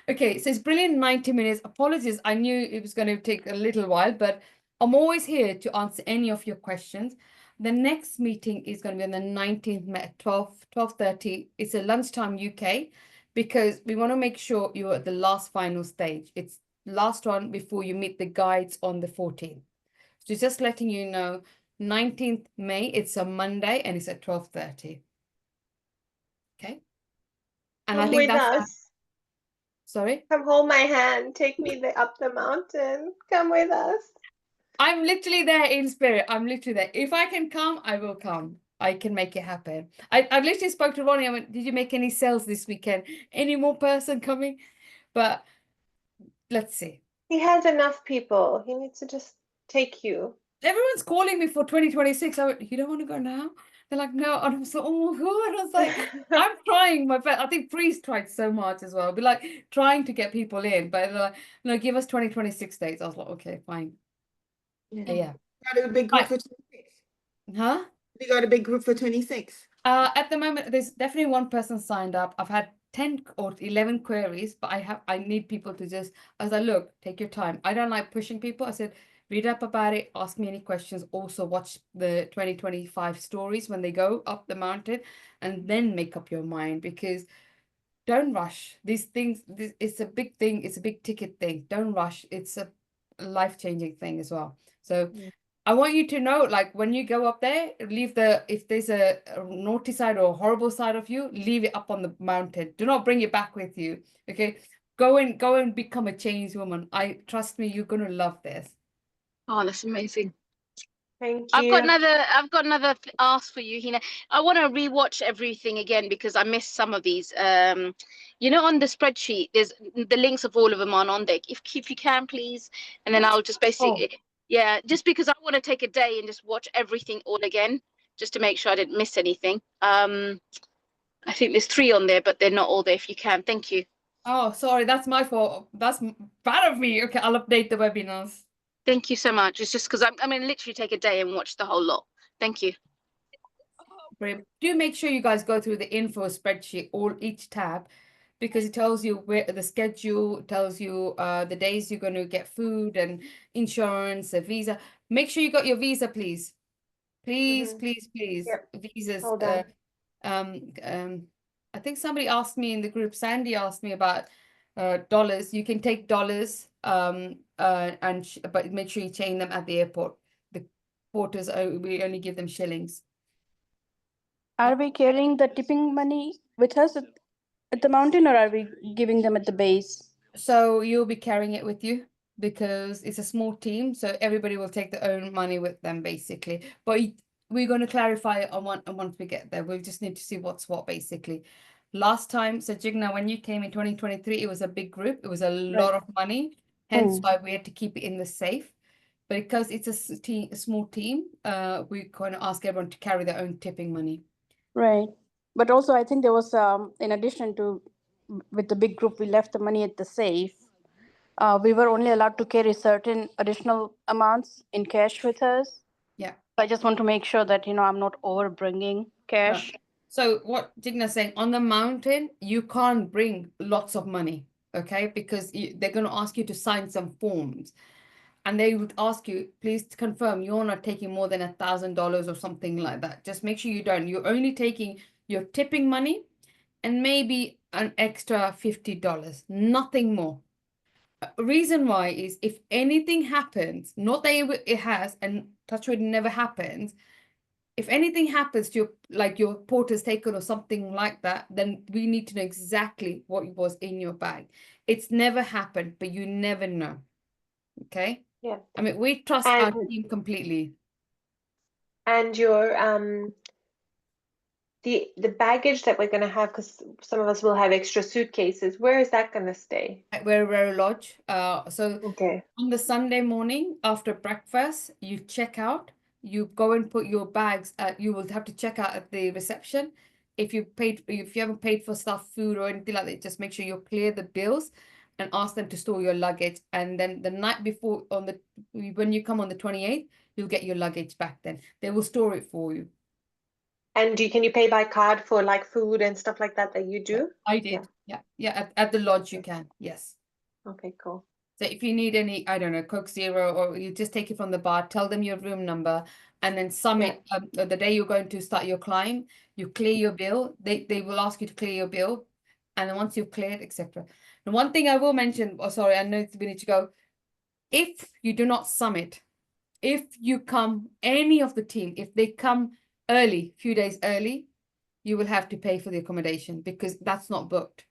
Okay, so it's brilliant 90 minutes. Apologies, I knew it was going to take a little while, but I'm always here to answer any of your questions. The next meeting is going to be on the 19th at 12:30. It's a lunchtime UK, because we want to make sure you're at the last final stage. It's last one before you meet the guides on the 14th. So just letting you know, 19th May, it's a Monday and it's at 12:30. Okay. And I Come think with that's us. Sorry? Come hold my hand. Take me up the mountain. Come with us. I'm literally there in spirit. I'm literally there. If I can come, I will come. I can make it happen. I literally spoke to Ronnie. I went, did you make any sales this weekend? Any more person coming? But let's see. He has enough people. He needs to just take you. Everyone's calling me for 2026. I went, you don't want to go now? They're like, no. And I was like, oh my God. I was like, I'm trying my best. I think Priest tried so much as well. Be like trying to get people in. But they're like, no, give us 2026 dates. I was like, okay, fine. Yeah. Got a big group for 26. Huh? We got a big group for 26. At the moment, there's definitely one person signed up. I've had 10 or 11 queries, but I need people to just, I was like, look, take your time. I don't like pushing people. I said, read up about it, ask me any questions. Also watch the 2025 stories when they go up the mountain, and then make up your mind, because don't rush. These things, it's a big thing. It's a big ticket thing. Don't rush. It's a life-changing thing as well. So I want you to know, like when you go up there, if there's a naughty side or a horrible side of you, leave it up on the mountain. Do not bring it back with you. Okay. Go and become a changed woman. Trust me, you're gonna love this. Oh, that's amazing. Thank I've got you. another ask for you, Hina. I want to rewatch everything again because I missed some of these. You know, on the spreadsheet, there's the links of all of them on there. If you can, please, and then I'll just basically, yeah, just because I want to take a day and just watch everything all again, just to make sure I didn't miss anything. I think there's 3 on there, but they're not all there. If you can, thank you. Oh, sorry, that's my fault. That's bad of me. Okay, I'll update the webinars. Thank you so much. It's just because I'm going to literally take a day and watch the whole lot. Thank you. Brilliant. Do make sure you guys go through the info spreadsheet, each tab, because it tells you where the schedule, tells you the days you're going to get food and insurance, a visa. Make sure you got your visa, please. Please, Mhm. please, please. Yep. Visas. Hold on. I think somebody asked me in the group, Sandy asked me about dollars. You can take dollars, but make sure you change them at the airport. The porters, we only give them shillings. Are we carrying the tipping money with us at the mountain, or are we giving them at the base? So you'll be carrying it with you because it's a small team, so everybody will take their own money with them, basically. But we're going to clarify on once we get there. We'll just need to see what's what, basically. Last time, so Jigna, when you came in 2023, it was a big group. It was a lot of money, hence why we had to keep it in the safe. But because it's a small team, we're going to ask everyone to carry their own tipping money. Right. But also, I think there was, in addition to with the big group, we left the money at the safe. We were only allowed to carry certain additional amounts in cash with us. Yeah. I just want to make sure that, I'm not over bringing cash. So what Jigna's saying, on the mountain, you can't bring lots of money, okay? Because they're going to ask you to sign some forms. And they would ask you, please confirm you're not taking more than $1,000 or something like that. Just make sure you don't. You're only taking your tipping money and maybe an extra $50, nothing more. Reason why is if anything happens, not that it has, and touch wood never happens. If anything happens to your porter's taken or something like that, then we need to know exactly what was in your bag. It's never happened, but you never know. Okay. Yeah. I mean, we trust our team completely. And your the baggage that we're going to have, because some of us will have extra suitcases, where is that going to stay? At Werribee Lodge. So Okay. on the Sunday morning after breakfast, you check out. You go and put your bags at. You will have to check out at the reception. If you haven't paid for stuff, food or anything like that, just make sure you clear the bills and ask them to store your luggage. And then the night before, when you come on the 28th, you'll get your luggage back. Then they will store it for you. And can you pay by card for like food and stuff like that you do? I did. Yeah. At the lodge you can. Yes. Okay, cool. So if you need any, I don't know, Coke Zero, or you just take it from the bar, tell them your room number, and then submit the day you're going to start your climb, you clear your bill. They will ask you to clear your bill, and then once you've cleared, etc. And one thing I will mention, sorry, I know we need to go. If you do not summit, if you come, any of the team, if they come early, few days early, you will have to pay for the accommodation because that's not booked.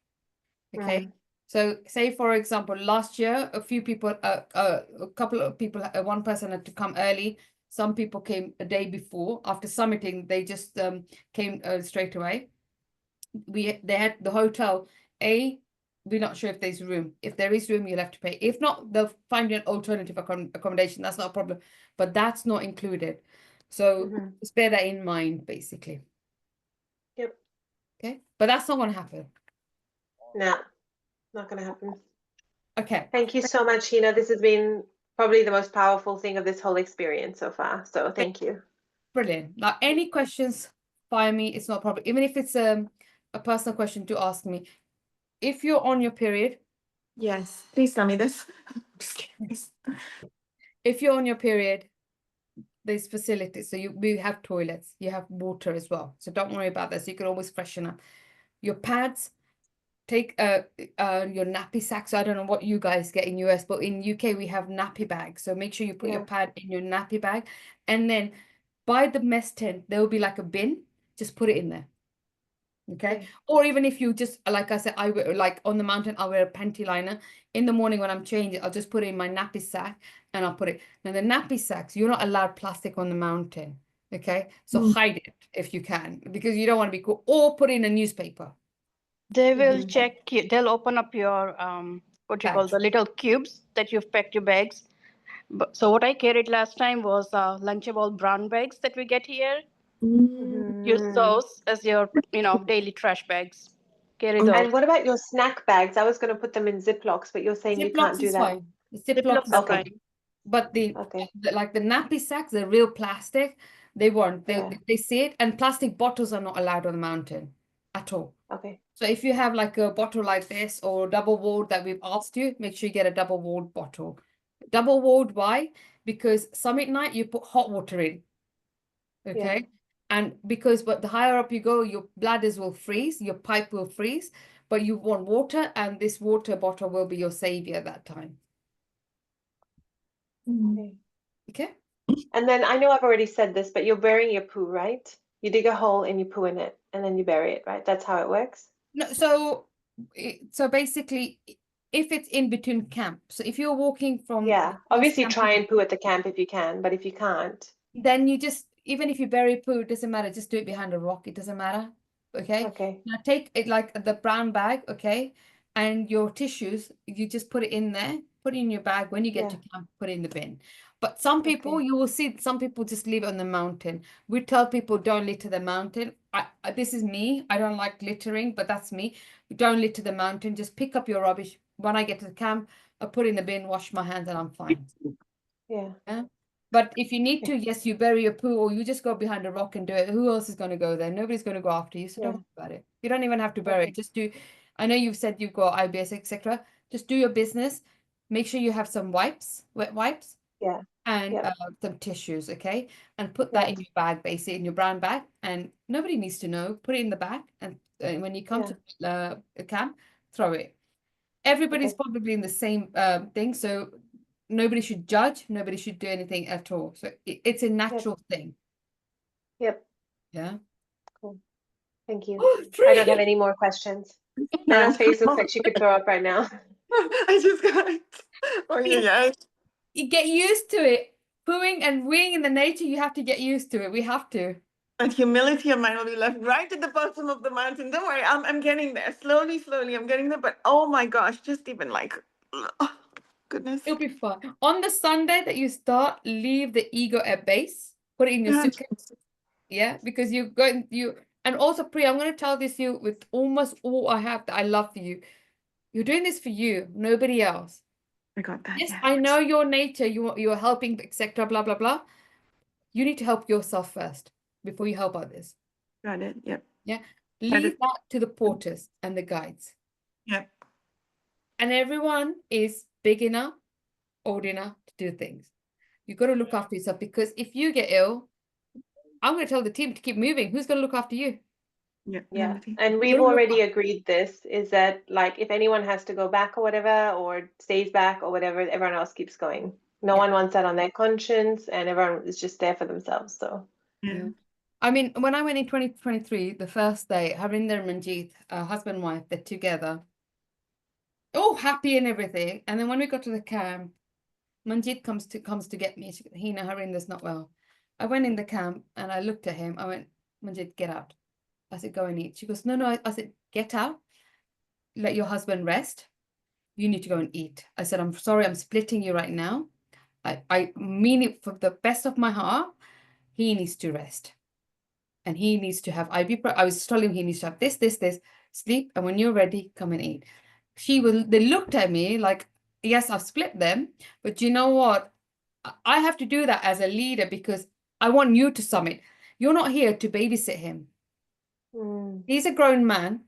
Okay. So say, for example, last year, a couple of people, one person had to come early. Some people came a day before. After summiting, they just came straight away. They had the hotel. We're not sure if there's room. If there is room, you'll have to pay. If not, they'll find you an alternative accommodation. That's not a problem. But that's not included. So just bear that in mind, basically. Yep. Okay. But that's not going to happen. No, not going to happen. Okay. Thank you so much, Hina. This has been probably the most powerful thing of this whole experience so far. So thank you. Brilliant. Now, any questions, fire me. It's not a problem. Even if it's a personal question to ask me. If you're on your period. Yes, please tell me this. Just kidding. If you're on your period, there's facilities. So we have toilets. You have water as well. So don't worry about this. You can always freshen up. Your pads. Take your nappy sack. So I don't know what you guys get in US, but in UK we have nappy bags. So make sure you put your pad in your nappy bag, and then by the mess tent there will be like a bin. Just put it in there. Okay. Okay. Or even if you just, like I said, I wear, like on the mountain, I'll wear a panty liner. In the morning when I'm changing, I'll just put it in my nappy sack and I'll put it. Now the nappy sacks, you're not allowed plastic on the mountain. Okay. So hide it if you can, because you don't want to be cool. Or put it in a newspaper. They will Mhm. check you. They'll open up your what you call Bags. the little cubes that you've packed your bags. But, so what I carried last time was Lunchable brown bags that we get here. Use Mm. those as your daily trash bags. Carry those. And what about your snack bags? I was going to put them in Ziplocs, but you're saying you can't Ziplocs do is that. fine. The Ziplocs Ziplocs is are Okay. fine. fine. But Okay. like the nappy sacks, the real plastic, they won't. Yeah. They say it, and plastic bottles are not allowed on the mountain at all. Okay. So if you have like a bottle like this or double walled that we've asked you, make sure you get a double walled bottle. Double walled, why? Because summit night you put hot water in. Yeah. Okay. And because but the higher up you go, your bladders will freeze, your pipe will freeze, but you want water, and this water bottle will be your savior at that time. Okay. Okay. And then I know I've already said this, but you're burying your poo, right? You dig a hole and you poo in it, and then you bury it, right? That's how it works. No, so basically, if it's in between camp, so if you're walking from the Yeah. first Obviously, camp, try and poo at the camp if you can, but if you can't, then you just, even if you bury poo, it doesn't matter. Just do it behind a rock. It doesn't matter. Okay. okay. Now take it like the brown bag, okay, and your tissues. You just put it in there. Put it in your bag. When you get Yeah. to camp, put it in the bin. But some people, Okay. you will see, some people just leave it on the mountain. We tell people don't litter the mountain. This is me. I don't like littering, but that's me. Don't litter the mountain. Just pick up your rubbish. When I get to the camp, I put it in the bin, wash my hands, and I'm fine. Yeah. Yeah. But if you need to, yes, you bury your poo or you just go behind a rock and do it. Who else is going to go there? Nobody's going to go after you. So don't Yeah. worry about it. You don't even have to bury Okay. it. Just do. I know you've said you've got IBS, etc. Just do your business. Make sure you have some wipes, wet wipes, Yeah. and Yep. some tissues, okay? And put Yeah. that in your bag, basically, in your brown bag. And nobody needs to know. Put it in the bag. And when you come Yeah. to a camp, throw it. Everybody's Okay. probably in the same thing. So nobody should judge. Nobody should do anything at all. So it's a Yep. natural thing. Yep. Yeah. Cool. Thank you. Oh, I don't have free. any more questions. None. Nana's face looks like she could throw up right now. I just got it. Oh, yeah. You get used to it. Pooing and weeing in the nature, you have to get used to it. We have to. That humility of mine will be left right at the bottom of the mountain. Don't worry, I'm getting there. Slowly, slowly, I'm getting there. But oh my gosh, just even like, oh, goodness. It'll be fun. On the Sunday that you start, leave the ego at base. Put it in your Yeah. suitcase. Yeah, because you're going and also Priya, I'm going to tell this to you with almost all I have that I love for you. You're doing this for you, nobody else. I got that. Yes, Yeah. I know your nature, you're helping, etc. Blah blah blah. You need to help yourself first before you help others. Got it. Yep. Yeah. Got Leave it. that to the porters and the guides. Yep. And everyone is big enough, old enough to do things. You've got to look after yourself, because if you get ill, I'm going to tell the team to keep moving. Who's going to look after you? Yep. Yeah. Humility. And You've we've got to look already agreed this is that like if anyone has to go back or whatever or stays back or whatever, everyone else keeps going. No Yeah. one wants that on their conscience and everyone is just there for themselves. So Yeah. Yeah. I mean, when I went in 2023, the first day, Harinder and Manjeet, husband and wife, they're together, all happy and everything. And then when we got to the camp, Manjeet comes to get me. She goes, Hina, Harinder's not well. I went in the camp and I looked at him. I went, Manjeet, get out. I said, go and eat. She goes, no, no. I said, get out. Let your husband rest. You need to go and eat. I said, I'm sorry, I'm splitting you right now. I mean it for the best of my heart. He needs to rest. And he needs to have ibuprofen. I was telling him he needs to have this, sleep. And when you're ready, come and eat. They looked at me like, yes, I've split them. But you know what? I have to do that as a leader because I want you to summit. You're not here to babysit him. He's a grown man.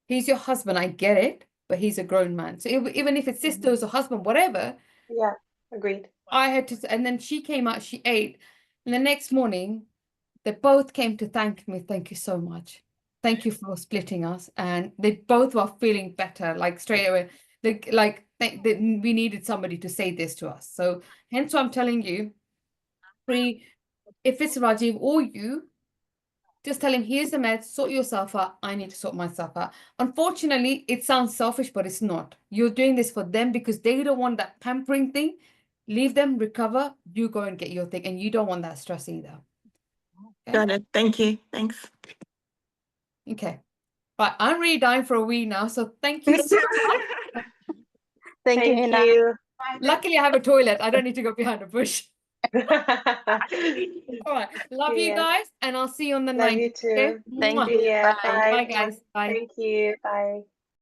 He's your husband. I get it. But he's a grown man. So even if it's sisters or husband, whatever, yeah, agreed. I had to. And then she came out, she ate. And the next morning, they both came to thank me. Thank you so much. Thank you for splitting us. And they both were feeling better, like straight away. We needed somebody to say this to us. So hence why I'm telling you, if it's Rajiv or you, Just tell him, here's the meds, sort yourself out. I need to sort myself out. Unfortunately, it sounds selfish, but it's not. You're doing this for them because they don't want that pampering thing. Leave them recover. You go and get your thing. And you don't want that stress either. Okay? Got it. Thank you. Thanks. Okay. Right. I'm really dying for a wee now. So thank you so much. Thank you, Thank Hina. you. Luckily, I have a toilet. I don't need to go behind a bush. All right. Love you Yeah. guys. And I'll see you on the Love 9th. you Okay? too. Thank Mwah. you. Yeah. Bye. Bye, guys. Bye. Thank you. Bye.